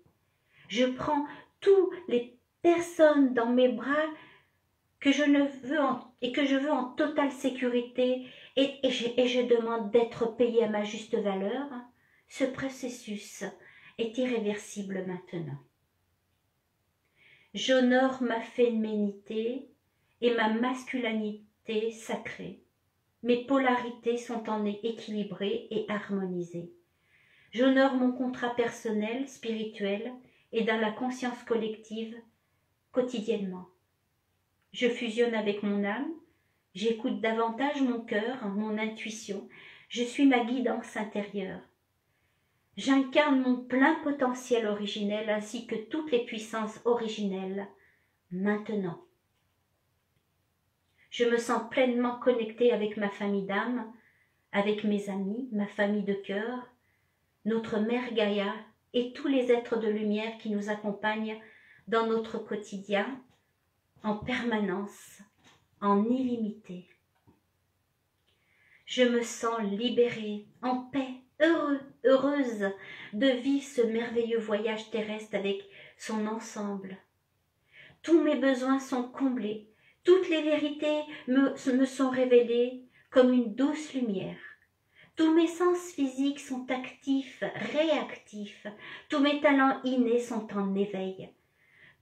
Je prends toutes les personnes dans mes bras que je veux en totale sécurité et je demande d'être payée à ma juste valeur. Ce processus est irréversible maintenant. J'honore ma féminité et ma masculinité sacrée. Mes polarités sont équilibrées et harmonisées. J'honore mon contrat personnel, spirituel et dans la conscience collective quotidiennement. Je fusionne avec mon âme, j'écoute davantage mon cœur, mon intuition, je suis ma guidance intérieure. J'incarne mon plein potentiel originel ainsi que toutes les puissances originelles, maintenant. Je me sens pleinement connectée avec ma famille d'âme, avec mes amis, ma famille de cœur, notre mère Gaïa et tous les êtres de lumière qui nous accompagnent dans notre quotidien, en permanence, en illimité. Je me sens libérée, en paix, heureuse de vivre ce merveilleux voyage terrestre avec son ensemble. Tous mes besoins sont comblés, toutes les vérités me sont révélées comme une douce lumière. Tous mes sens physiques sont actifs, réactifs, tous mes talents innés sont en éveil.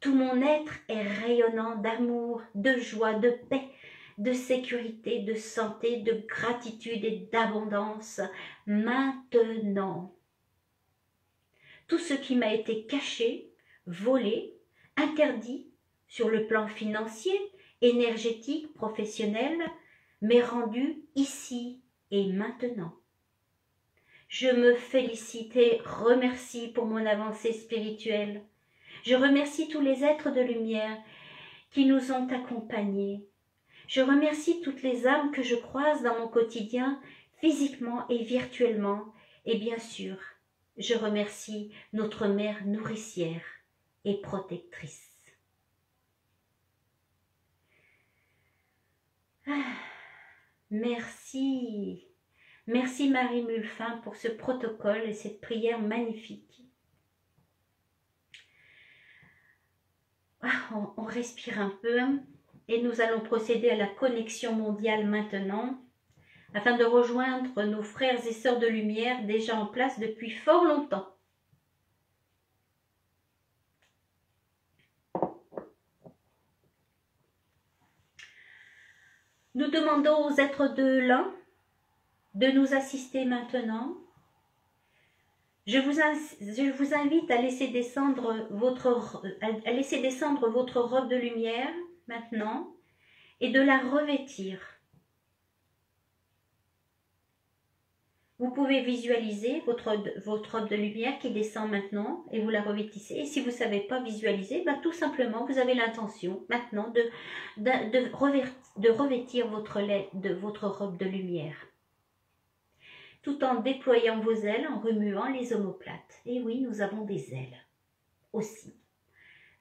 Tout mon être est rayonnant d'amour, de joie, de paix, de sécurité, de santé, de gratitude et d'abondance, maintenant. Tout ce qui m'a été caché, volé, interdit, sur le plan financier, énergétique, professionnel, m'est rendu ici et maintenant. Je me félicite et remercie pour mon avancée spirituelle. Je remercie tous les êtres de lumière qui nous ont accompagnés. Je remercie toutes les âmes que je croise dans mon quotidien, physiquement et virtuellement. Et bien sûr, je remercie notre mère nourricière et protectrice. Merci. Merci Marie Mulfin pour ce protocole et cette prière magnifique. On respire un peu et nous allons procéder à la connexion mondiale maintenant afin de rejoindre nos frères et sœurs de lumière déjà en place depuis fort longtemps. Nous demandons aux êtres de l'un de nous assister maintenant. Je vous invite à laisser descendre votre robe de lumière maintenant et de la revêtir. Vous pouvez visualiser votre robe de lumière qui descend maintenant et vous la revêtissez. Et si vous ne savez pas visualiser, tout simplement vous avez l'intention maintenant de revêtir votre robe de lumière. Tout en déployant vos ailes, en remuant les omoplates. Et oui, nous avons des ailes aussi.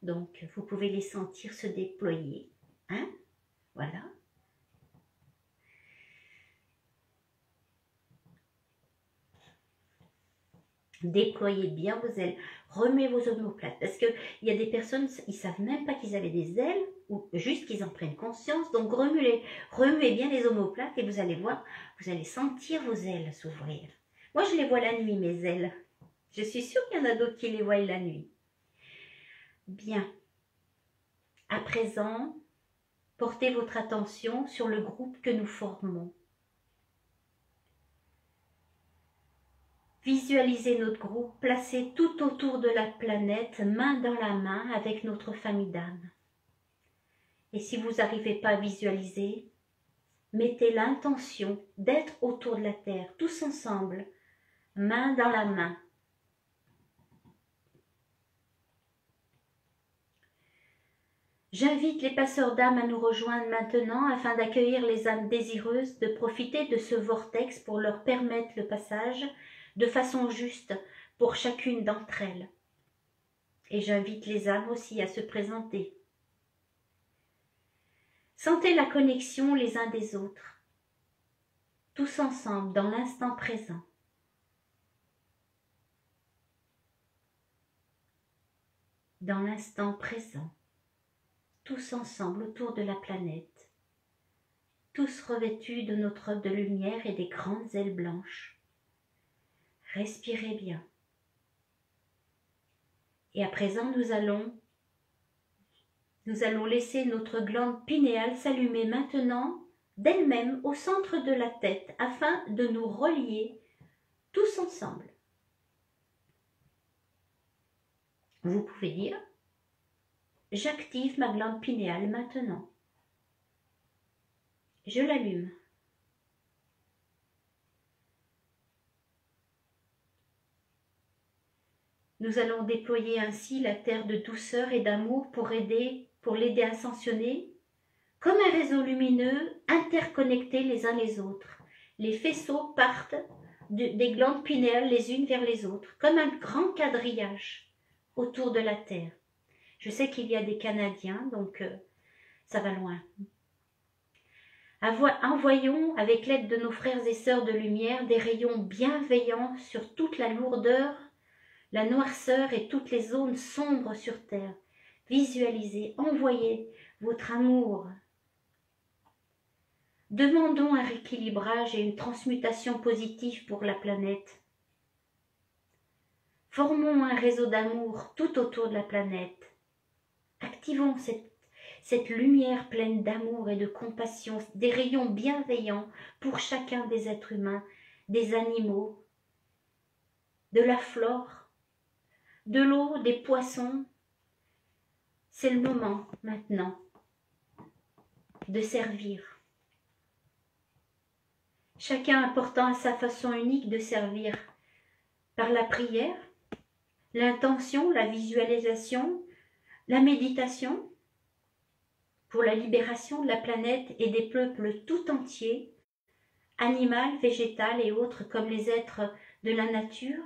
Donc, vous pouvez les sentir se déployer. Hein? Voilà. Déployez bien vos ailes. Remuez vos omoplates. Parce qu'il y a des personnes, ils ne savent même pas qu'ils avaient des ailes, ou juste qu'ils en prennent conscience. Donc, remuez bien les omoplates et vous allez voir, vous allez sentir vos ailes s'ouvrir. Moi, je les vois la nuit, mes ailes. Je suis sûre qu'il y en a d'autres qui les voient la nuit. Bien. À présent, portez votre attention sur le groupe que nous formons. Visualisez notre groupe placé tout autour de la planète, main dans la main avec notre famille d'âme. Et si vous n'arrivez pas à visualiser, mettez l'intention d'être autour de la Terre, tous ensemble, main dans la main. J'invite les passeurs d'âme à nous rejoindre maintenant afin d'accueillir les âmes désireuses de profiter de ce vortex pour leur permettre le passage de façon juste pour chacune d'entre elles. Et j'invite les âmes aussi à se présenter. Sentez la connexion les uns des autres, tous ensemble dans l'instant présent. Dans l'instant présent, tous ensemble autour de la planète, tous revêtus de notre œuvre de lumière et des grandes ailes blanches. Respirez bien. Et à présent, nous allons laisser notre glande pinéale s'allumer maintenant d'elle-même au centre de la tête afin de nous relier tous ensemble. Vous pouvez dire « J'active ma glande pinéale maintenant. Je l'allume. » Nous allons déployer ainsi la terre de douceur et d'amour pour l'aider à ascensionner, comme un réseau lumineux interconnecté les uns les autres. Les faisceaux partent des glandes pinéales les unes vers les autres, comme un grand quadrillage autour de la terre. Je sais qu'il y a des Canadiens, donc ça va loin. Envoyons avec l'aide de nos frères et sœurs de lumière des rayons bienveillants sur toute la lourdeur, la noirceur et toutes les zones sombres sur terre. Visualisez, envoyez votre amour. Demandons un rééquilibrage et une transmutation positive pour la planète. Formons un réseau d'amour tout autour de la planète. Activons cette lumière pleine d'amour et de compassion, des rayons bienveillants pour chacun des êtres humains, des animaux, de la flore, de l'eau, des poissons. C'est le moment maintenant de servir. Chacun apportant à sa façon unique de servir par la prière, l'intention, la visualisation, la méditation, pour la libération de la planète et des peuples tout entiers, animal, végétal et autres comme les êtres de la nature.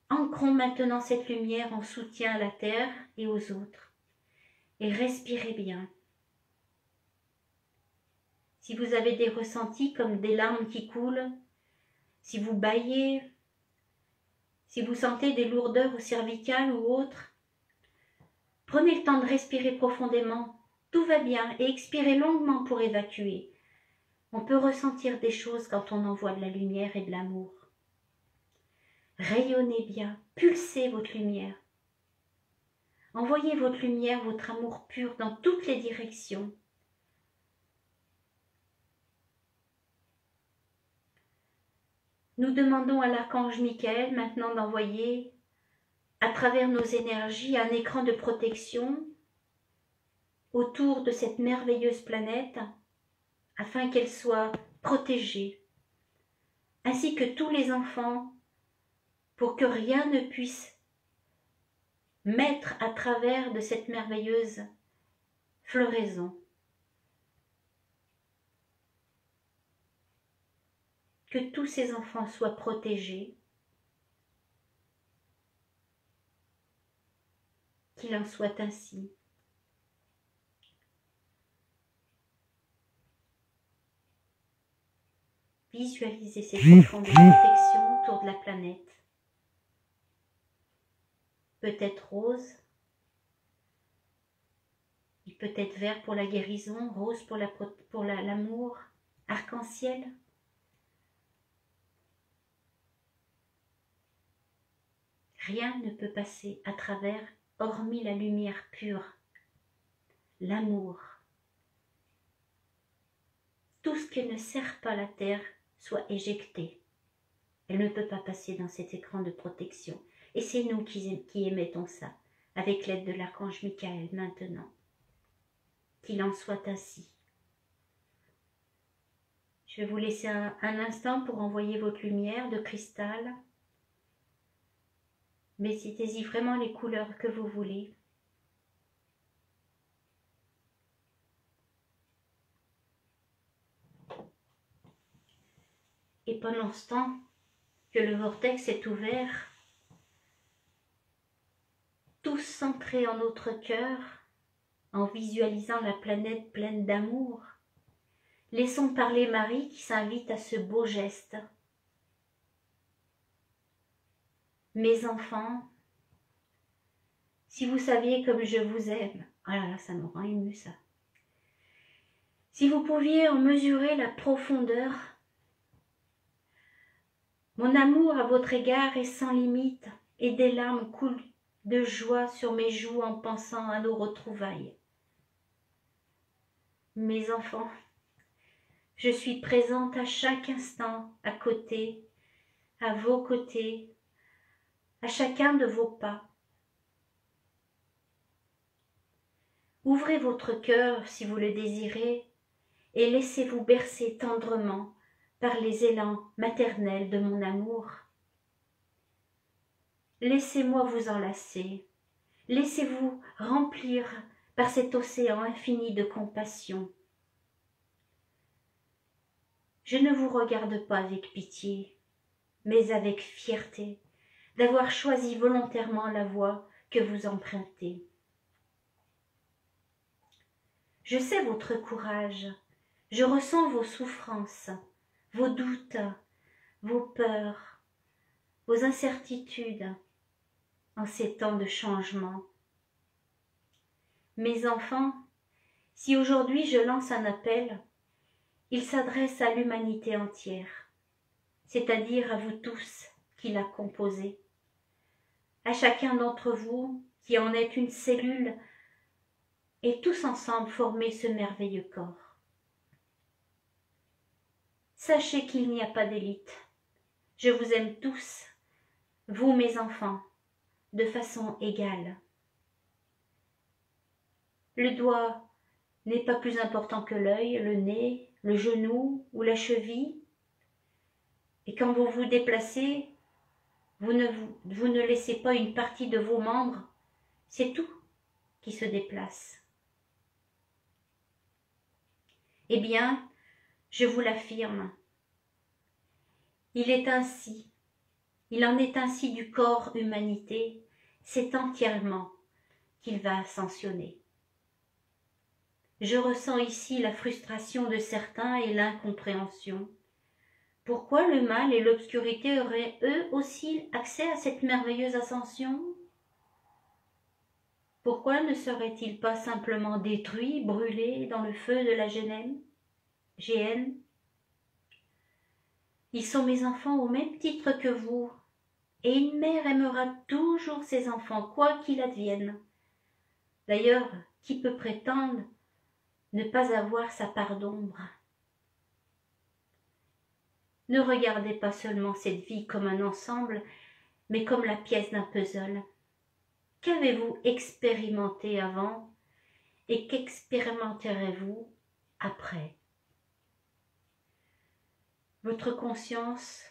Ancrons maintenant cette lumière en soutien à la terre et aux autres. Et respirez bien. Si vous avez des ressentis comme des larmes qui coulent, si vous bâillez, si vous sentez des lourdeurs au cervical ou autres, prenez le temps de respirer profondément. Tout va bien et expirez longuement pour évacuer. On peut ressentir des choses quand on envoie de la lumière et de l'amour. Rayonnez bien, pulsez votre lumière. Envoyez votre lumière, votre amour pur dans toutes les directions. Nous demandons à l'archange Michael maintenant d'envoyer à travers nos énergies un écran de protection autour de cette merveilleuse planète afin qu'elle soit protégée, ainsi que tous les enfants, pour que rien ne puisse mettre à travers de cette merveilleuse floraison. Que tous ces enfants soient protégés, qu'il en soit ainsi. Visualisez ces cocons de protection autour de la planète. Peut-être rose, il peut être vert pour la guérison, rose pour l'amour, arc-en-ciel. Rien ne peut passer à travers, hormis la lumière pure, l'amour. Tout ce qui ne sert pas la terre soit éjecté. Elle ne peut pas passer dans cet écran de protection. Et c'est nous qui émettons ça, avec l'aide de l'archange Michael maintenant. Qu'il en soit ainsi. Je vais vous laisser un instant pour envoyer votre lumière de cristal. Mettez-y vraiment les couleurs que vous voulez. Et pendant ce temps que le vortex est ouvert, tous centrés en notre cœur, en visualisant la planète pleine d'amour. Laissons parler Marie qui s'invite à ce beau geste. Mes enfants, si vous saviez comme je vous aime, oh là là, ça me rend émue ça. Si vous pouviez en mesurer la profondeur, mon amour à votre égard est sans limite et des larmes coulent de joie sur mes joues en pensant à nos retrouvailles. Mes enfants, je suis présente à chaque instant, à côté, à vos côtés, à chacun de vos pas. Ouvrez votre cœur si vous le désirez et laissez-vous bercer tendrement par les élans maternels de mon amour. Laissez-moi vous enlacer, laissez-vous remplir par cet océan infini de compassion. Je ne vous regarde pas avec pitié, mais avec fierté d'avoir choisi volontairement la voie que vous empruntez. Je sais votre courage, je ressens vos souffrances, vos doutes, vos peurs, vos incertitudes en ces temps de changement. Mes enfants, si aujourd'hui je lance un appel, il s'adresse à l'humanité entière, c'est-à-dire à vous tous qui la composez, à chacun d'entre vous qui en est une cellule et tous ensemble former ce merveilleux corps. Sachez qu'il n'y a pas d'élite. Je vous aime tous, vous mes enfants, de façon égale. Le doigt n'est pas plus important que l'œil, le nez, le genou ou la cheville. Et quand vous vous déplacez, vous ne laissez pas une partie de vos membres, c'est tout qui se déplace. Eh bien, je vous l'affirme, il en est ainsi du corps humanité, c'est entièrement qu'il va ascensionner. Je ressens ici la frustration de certains et l'incompréhension. Pourquoi le mal et l'obscurité auraient eux aussi accès à cette merveilleuse ascension? Pourquoi ne seraient-ils pas simplement détruits, brûlés dans le feu de la géhenne? Ils sont mes enfants au même titre que vous, et une mère aimera toujours ses enfants, quoi qu'il advienne. D'ailleurs, qui peut prétendre ne pas avoir sa part d'ombre? Ne regardez pas seulement cette vie comme un ensemble, mais comme la pièce d'un puzzle. Qu'avez-vous expérimenté avant et qu'expérimenterez-vous après? Votre conscience,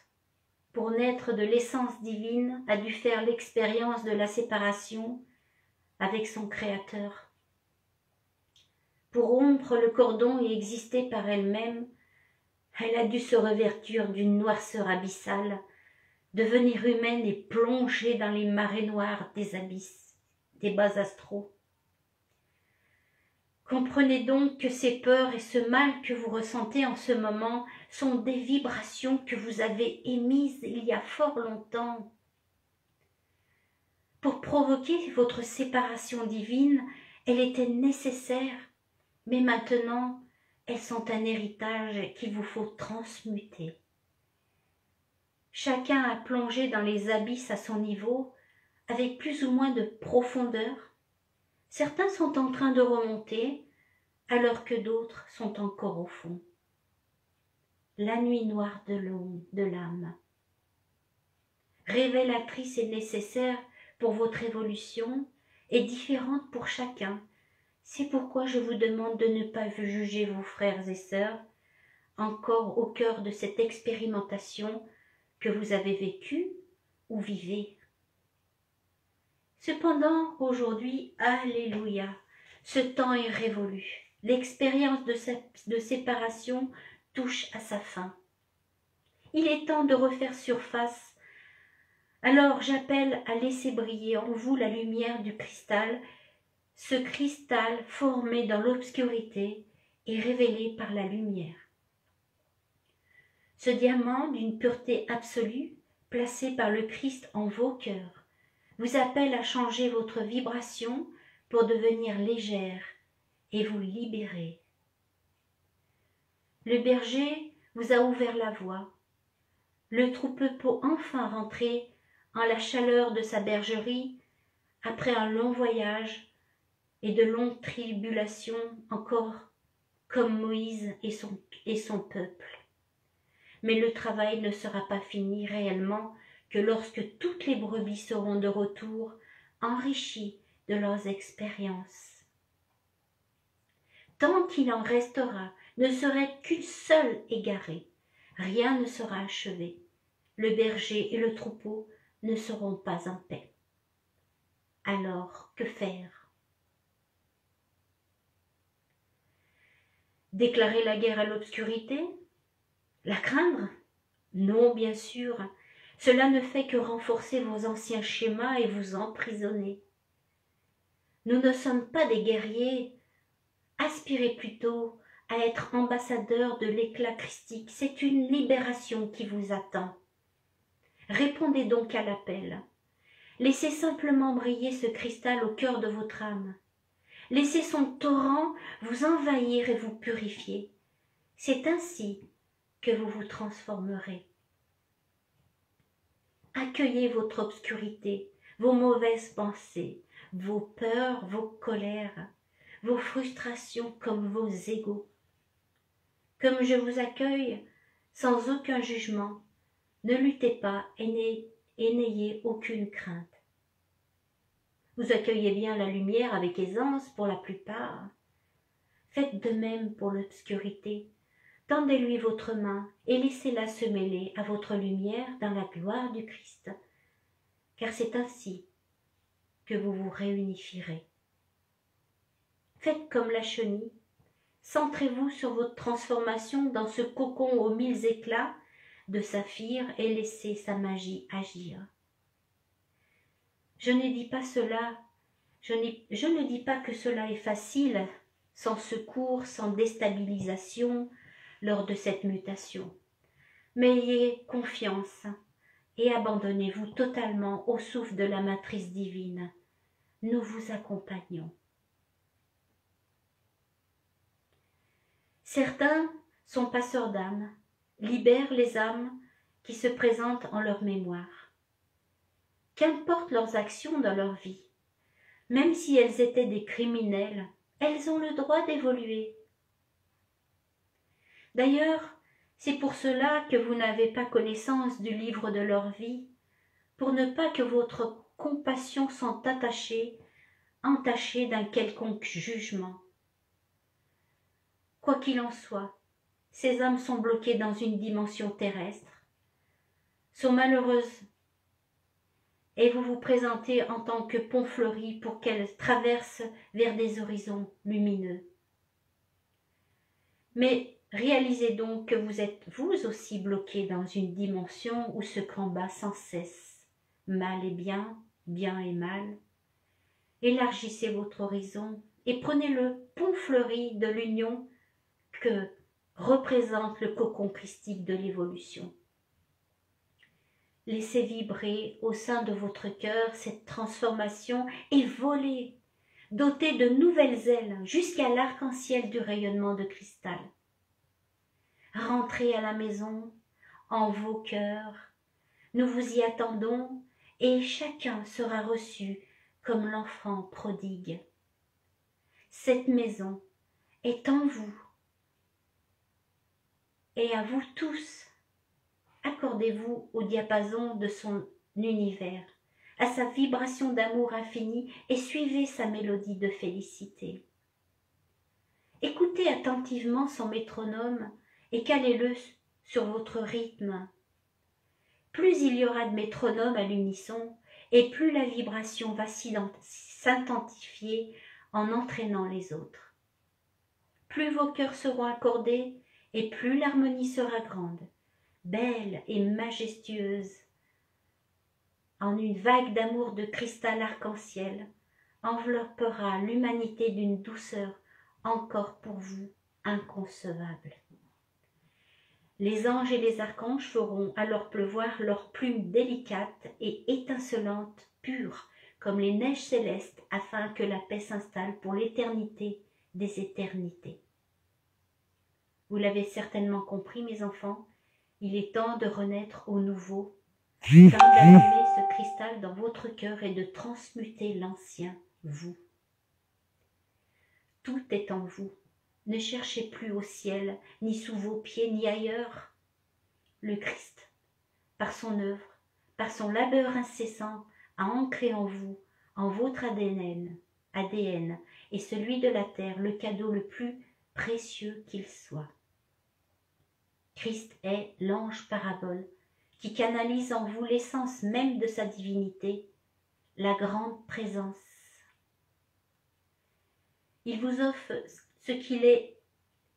pour naître de l'essence divine, a dû faire l'expérience de la séparation avec son Créateur. Pour rompre le cordon et exister par elle-même, elle a dû se revêtir d'une noirceur abyssale, devenir humaine et plonger dans les marées noires des abysses, des bas astraux. Comprenez donc que ces peurs et ce mal que vous ressentez en ce moment sont des vibrations que vous avez émises il y a fort longtemps. Pour provoquer votre séparation divine, elle était nécessaire, mais maintenant, elles sont un héritage qu'il vous faut transmuter. Chacun a plongé dans les abysses à son niveau, avec plus ou moins de profondeur. Certains sont en train de remonter, alors que d'autres sont encore au fond. La nuit noire de l'âme. Révélatrice et nécessaire pour votre évolution et différente pour chacun. C'est pourquoi je vous demande de ne pas juger vos frères et sœurs, encore au cœur de cette expérimentation que vous avez vécue ou vivez. Cependant, aujourd'hui, alléluia, ce temps est révolu. L'expérience de séparation touche à sa fin. Il est temps de refaire surface. Alors j'appelle à laisser briller en vous la lumière du cristal, ce cristal formé dans l'obscurité est révélé par la lumière. Ce diamant d'une pureté absolue, placé par le Christ en vos cœurs, vous appelle à changer votre vibration pour devenir légère et vous libérer. Le berger vous a ouvert la voie. Le troupeau peut enfin rentrer en la chaleur de sa bergerie après un long voyage et de longues tribulations encore comme Moïse et son peuple. Mais le travail ne sera pas fini réellement que lorsque toutes les brebis seront de retour, enrichies de leurs expériences. Tant qu'il en restera, ne serait qu'une seule égarée, rien ne sera achevé. Le berger et le troupeau ne seront pas en paix. Alors, que faire? Déclarer la guerre à l'obscurité? La craindre? Non, bien sûr. Cela ne fait que renforcer vos anciens schémas et vous emprisonner. Nous ne sommes pas des guerriers. Aspirez plutôt à être ambassadeurs de l'éclat christique. C'est une libération qui vous attend. Répondez donc à l'appel. Laissez simplement briller ce cristal au cœur de votre âme. Laissez son torrent vous envahir et vous purifier. C'est ainsi que vous vous transformerez. Accueillez votre obscurité, vos mauvaises pensées, vos peurs, vos colères, vos frustrations comme vos égos. Comme je vous accueille, sans aucun jugement, ne luttez pas et n'ayez aucune crainte. Vous accueillez bien la lumière avec aisance pour la plupart. Faites de même pour l'obscurité. Tendez-lui votre main et laissez-la se mêler à votre lumière dans la gloire du Christ, car c'est ainsi que vous vous réunifierez. Faites comme la chenille, centrez-vous sur votre transformation dans ce cocon aux 1000 éclats de saphir et laissez sa magie agir. Je ne dis pas cela, je ne dis pas que cela est facile, sans secours, sans déstabilisation, lors de cette mutation. Mais ayez confiance et abandonnez-vous totalement au souffle de la matrice divine. Nous vous accompagnons. Certains sont passeurs d'âmes, libèrent les âmes qui se présentent en leur mémoire. Qu'importe leurs actions dans leur vie, même si elles étaient des criminels, elles ont le droit d'évoluer. D'ailleurs, c'est pour cela que vous n'avez pas connaissance du livre de leur vie, pour ne pas que votre compassion soit entachée d'un quelconque jugement. Quoi qu'il en soit, ces âmes sont bloquées dans une dimension terrestre, sont malheureuses, et vous vous présentez en tant que pont fleuri pour qu'elles traversent vers des horizons lumineux. Mais réalisez donc que vous êtes vous aussi bloqué dans une dimension où se combat sans cesse mal et bien, bien et mal. Élargissez votre horizon et prenez le pont fleuri de l'union que représente le cocon christique de l'évolution. Laissez vibrer au sein de votre cœur cette transformation et volez, doté de nouvelles ailes jusqu'à l'arc-en-ciel du rayonnement de cristal. Rentrez à la maison, en vos cœurs, nous vous y attendons et chacun sera reçu comme l'enfant prodigue. Cette maison est en vous et à vous tous. Accordez-vous au diapason de son univers, à sa vibration d'amour infini et suivez sa mélodie de félicité. Écoutez attentivement son métronome et calez-le sur votre rythme. Plus il y aura de métronomes à l'unisson, et plus la vibration va s'intensifier en entraînant les autres. Plus vos cœurs seront accordés, et plus l'harmonie sera grande, belle et majestueuse, en une vague d'amour de cristal arc-en-ciel, enveloppera l'humanité d'une douceur encore pour vous inconcevable. Les anges et les archanges feront alors pleuvoir leurs plumes délicates et étincelantes, pures, comme les neiges célestes, afin que la paix s'installe pour l'éternité des éternités. Vous l'avez certainement compris, mes enfants, il est temps de renaître au nouveau, temps d'allumer ce cristal dans votre cœur et de transmuter l'ancien vous. Tout est en vous. Ne cherchez plus au ciel, ni sous vos pieds, ni ailleurs. Le Christ, par son œuvre, par son labeur incessant, a ancré en vous, en votre ADN, et celui de la terre, le cadeau le plus précieux qu'il soit. Christ est l'ange parabole qui canalise en vous l'essence même de sa divinité, la grande présence. Il vous offre ce qu'il est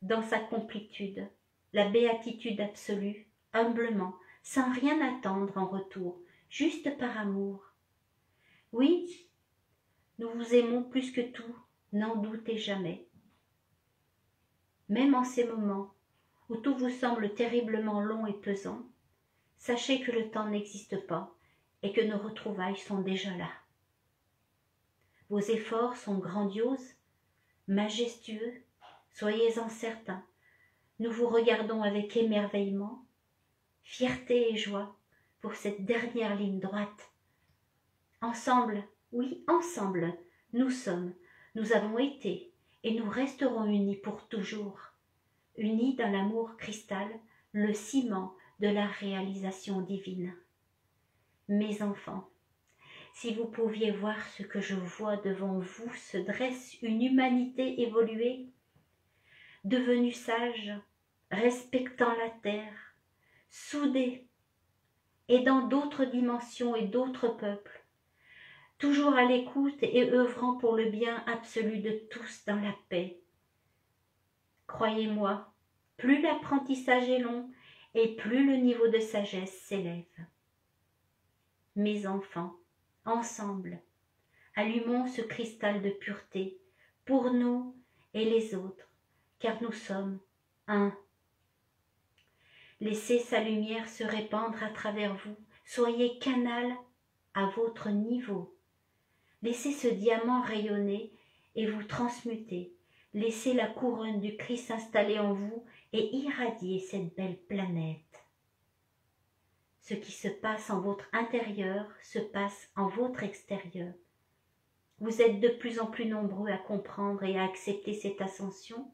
dans sa complétude, la béatitude absolue, humblement, sans rien attendre en retour, juste par amour. Oui, nous vous aimons plus que tout, n'en doutez jamais. Même en ces moments où tout vous semble terriblement long et pesant, sachez que le temps n'existe pas et que nos retrouvailles sont déjà là. Vos efforts sont grandioses, majestueux, soyez-en certains. Nous vous regardons avec émerveillement, fierté et joie pour cette dernière ligne droite. Ensemble, oui, ensemble, nous avons été et nous resterons unis pour toujours, unis dans l'amour cristal, le ciment de la réalisation divine. Mes enfants, si vous pouviez voir ce que je vois devant vous, se dresse une humanité évoluée, devenue sage, respectant la terre, soudée, et dans d'autres dimensions et d'autres peuples, toujours à l'écoute et œuvrant pour le bien absolu de tous dans la paix. Croyez-moi, plus l'apprentissage est long et plus le niveau de sagesse s'élève. Mes enfants, ensemble, allumons ce cristal de pureté pour nous et les autres, car nous sommes un. Laissez sa lumière se répandre à travers vous, soyez canal à votre niveau. Laissez ce diamant rayonner et vous transmuter. Laissez la couronne du Christ s'installer en vous et irradier cette belle planète. Ce qui se passe en votre intérieur se passe en votre extérieur. Vous êtes de plus en plus nombreux à comprendre et à accepter cette ascension.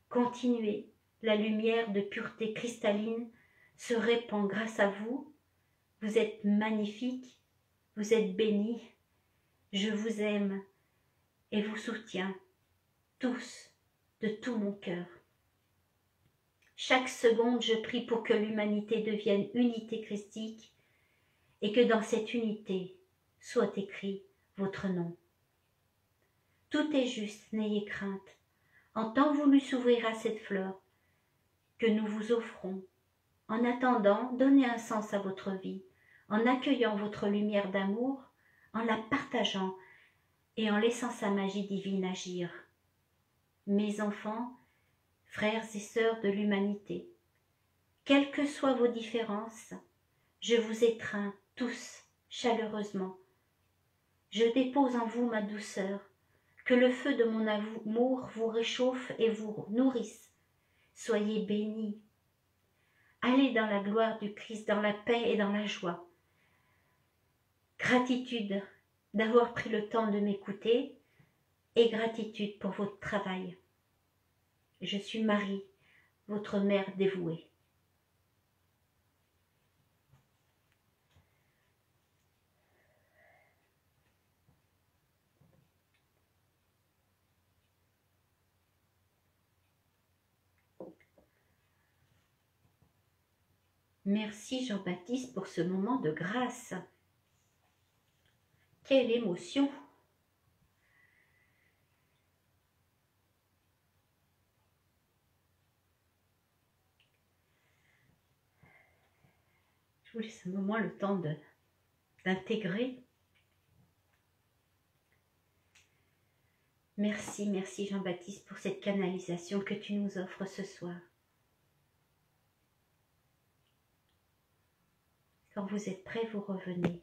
Continuez, la lumière de pureté cristalline se répand grâce à vous. Vous êtes magnifiques, vous êtes bénis. Je vous aime et vous soutiens, tous, de tout mon cœur. Chaque seconde, je prie pour que l'humanité devienne unité christique et que dans cette unité soit écrit votre nom. Tout est juste, n'ayez crainte. En temps voulu s'ouvrir à cette fleur que nous vous offrons. En attendant, donnez un sens à votre vie, en accueillant votre lumière d'amour, en la partageant et en laissant sa magie divine agir. Mes enfants, frères et sœurs de l'humanité, quelles que soient vos différences, je vous étreins tous chaleureusement. Je dépose en vous ma douceur, que le feu de mon amour vous réchauffe et vous nourrisse. Soyez bénis. Allez dans la gloire du Christ, dans la paix et dans la joie. Gratitude d'avoir pris le temps de m'écouter et gratitude pour votre travail. Je suis Marie, votre mère dévouée. Merci Jean-Baptiste pour ce moment de grâce. Quelle émotion! Je vous laisse un moment le temps d'intégrer. Merci, merci Jean-Baptiste pour cette canalisation que tu nous offres ce soir. Quand vous êtes prêts, vous revenez.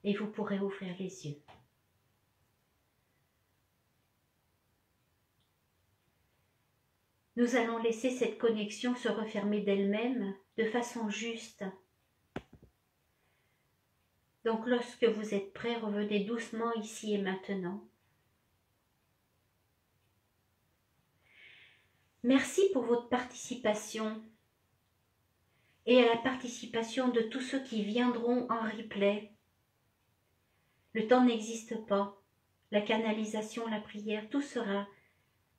Et vous pourrez ouvrir les yeux. Nous allons laisser cette connexion se refermer d'elle-même de façon juste. Donc lorsque vous êtes prêts, revenez doucement ici et maintenant. Merci pour votre participation et à la participation de tous ceux qui viendront en replay. Le temps n'existe pas. La canalisation, la prière, tout sera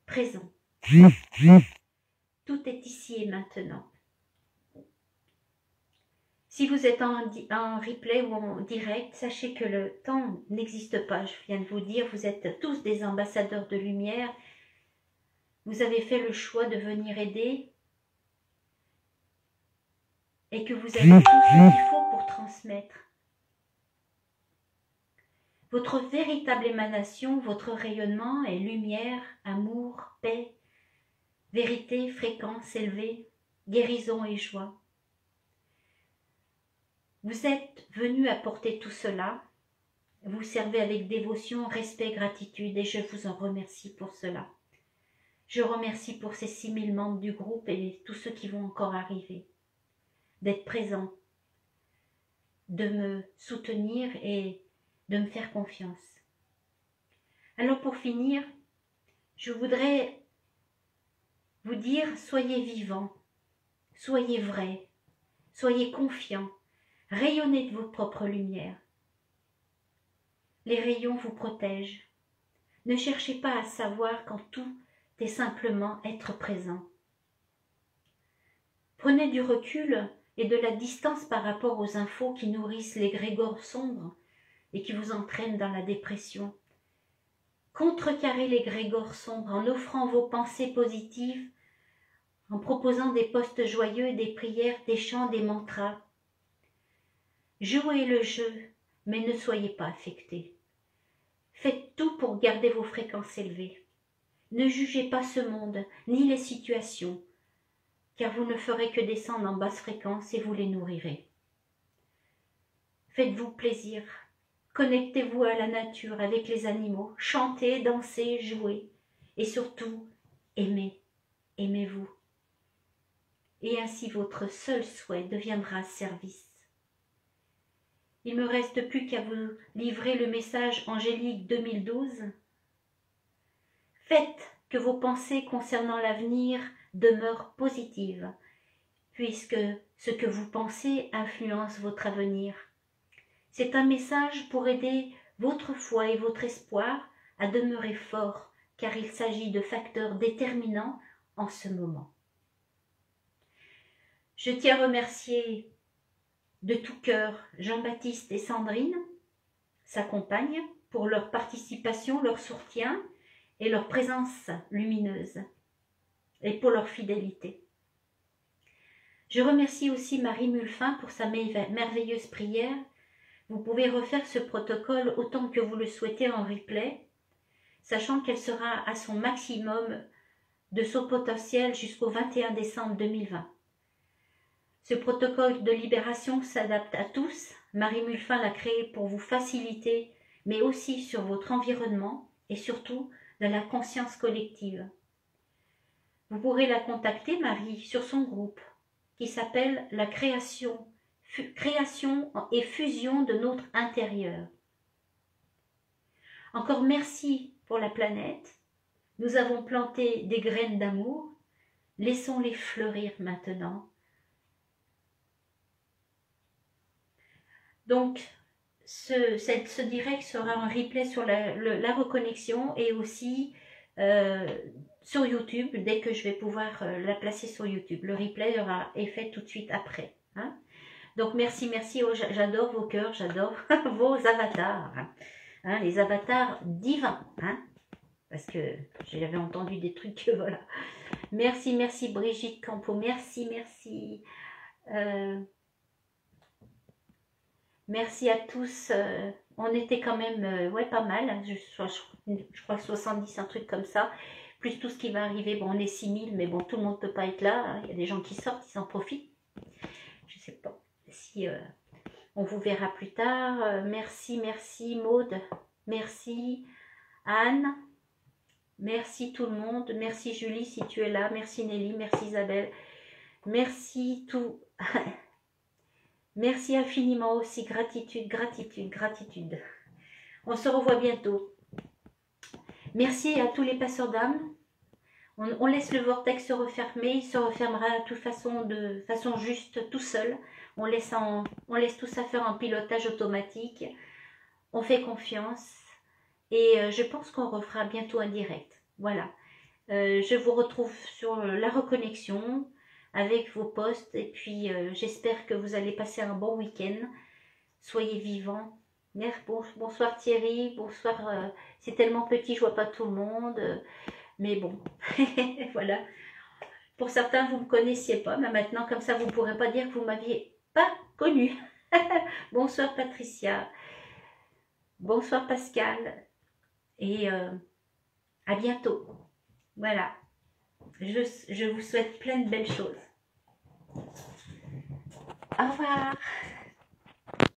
présent. Tout est ici et maintenant. Si vous êtes en replay ou en direct, sachez que le temps n'existe pas. Je viens de vous dire, vous êtes tous des ambassadeurs de lumière. Vous avez fait le choix de venir aider et que vous avez tout ce qu'il faut pour transmettre. Votre véritable émanation, votre rayonnement est lumière, amour, paix, vérité, fréquence élevée, guérison et joie. Vous êtes venu apporter tout cela. Vous servez avec dévotion, respect, gratitude et je vous en remercie pour cela. Je remercie pour ces 6000 membres du groupe et tous ceux qui vont encore arriver, d'être présents, de me soutenir et de me faire confiance. Alors pour finir, je voudrais vous dire, soyez vivants, soyez vrais, soyez confiants, rayonnez de votre propre lumière. Les rayons vous protègent. Ne cherchez pas à savoir quand tout est simplement être présent. Prenez du recul et de la distance par rapport aux infos qui nourrissent les grégores sombres et qui vous entraînent dans la dépression. Contrecarrez les grégores sombres en offrant vos pensées positives, en proposant des postes joyeux, des prières, des chants, des mantras. Jouez le jeu, mais ne soyez pas affectés. Faites tout pour garder vos fréquences élevées. Ne jugez pas ce monde, ni les situations, car vous ne ferez que descendre en basse fréquence et vous les nourrirez. Faites-vous plaisir, connectez-vous à la nature avec les animaux, chantez, dansez, jouez, et surtout, aimez, aimez-vous. Et ainsi votre seul souhait deviendra service. Il ne me reste plus qu'à vous livrer le message angélique 2012. Faites que vos pensées concernant l'avenir demeurent positives, puisque ce que vous pensez influence votre avenir. C'est un message pour aider votre foi et votre espoir à demeurer forts, car il s'agit de facteurs déterminants en ce moment. Je tiens à remercier de tout cœur Jean-Baptiste et Sandrine, sa compagne, pour leur participation, leur soutien et leur présence lumineuse, et pour leur fidélité. Je remercie aussi Marie Mulfin pour sa merveilleuse prière. Vous pouvez refaire ce protocole autant que vous le souhaitez en replay, sachant qu'elle sera à son maximum de son potentiel jusqu'au 21 décembre 2020. Ce protocole de libération s'adapte à tous. Marie Mulfin l'a créé pour vous faciliter, mais aussi sur votre environnement et surtout dans la conscience collective. Vous pourrez la contacter, Marie, sur son groupe qui s'appelle la création et fusion de notre intérieur. Encore merci pour la planète. Nous avons planté des graines d'amour. Laissons-les fleurir maintenant. Donc, ce direct sera un replay sur la reconnexion et aussi sur YouTube, dès que je vais pouvoir la placer sur YouTube. Le replay est fait tout de suite après. Hein. Donc, merci. Oh, j'adore vos cœurs, j'adore vos avatars. Hein, les avatars divins. Hein, parce que j'avais entendu des trucs, voilà. Merci Brigitte Campo, merci. Merci à tous. On était quand même ouais, pas mal. Hein, je crois 70, un truc comme ça. Plus tout ce qui va arriver. Bon, on est 6000, mais bon, tout le monde ne peut pas être là. Hein. Il y a des gens qui sortent, ils en profitent. Je sais pas si on vous verra plus tard. Merci, merci Maude. Merci Anne. Merci tout le monde. Merci Julie si tu es là. Merci Nelly. Merci Isabelle. Merci tout. Merci infiniment aussi. Gratitude, gratitude, gratitude. On se revoit bientôt. Merci à tous les passeurs d'âme. On laisse le vortex se refermer. Il se refermera de toute façon, de façon juste, tout seul. On laisse tout ça faire en pilotage automatique. On fait confiance. Et je pense qu'on refera bientôt un direct. Voilà. Je vous retrouve sur la reconnexion avec vos posts. Et puis, j'espère que vous allez passer un bon week-end. Soyez vivants. Bonsoir Thierry. Bonsoir. C'est tellement petit, je vois pas tout le monde. Mais bon, voilà. Pour certains, vous ne me connaissiez pas. Mais maintenant, comme ça, vous ne pourrez pas dire que vous ne m'aviez pas connu. Bonsoir Patricia. Bonsoir Pascal. Et à bientôt. Voilà. Je vous souhaite plein de belles choses. Au revoir.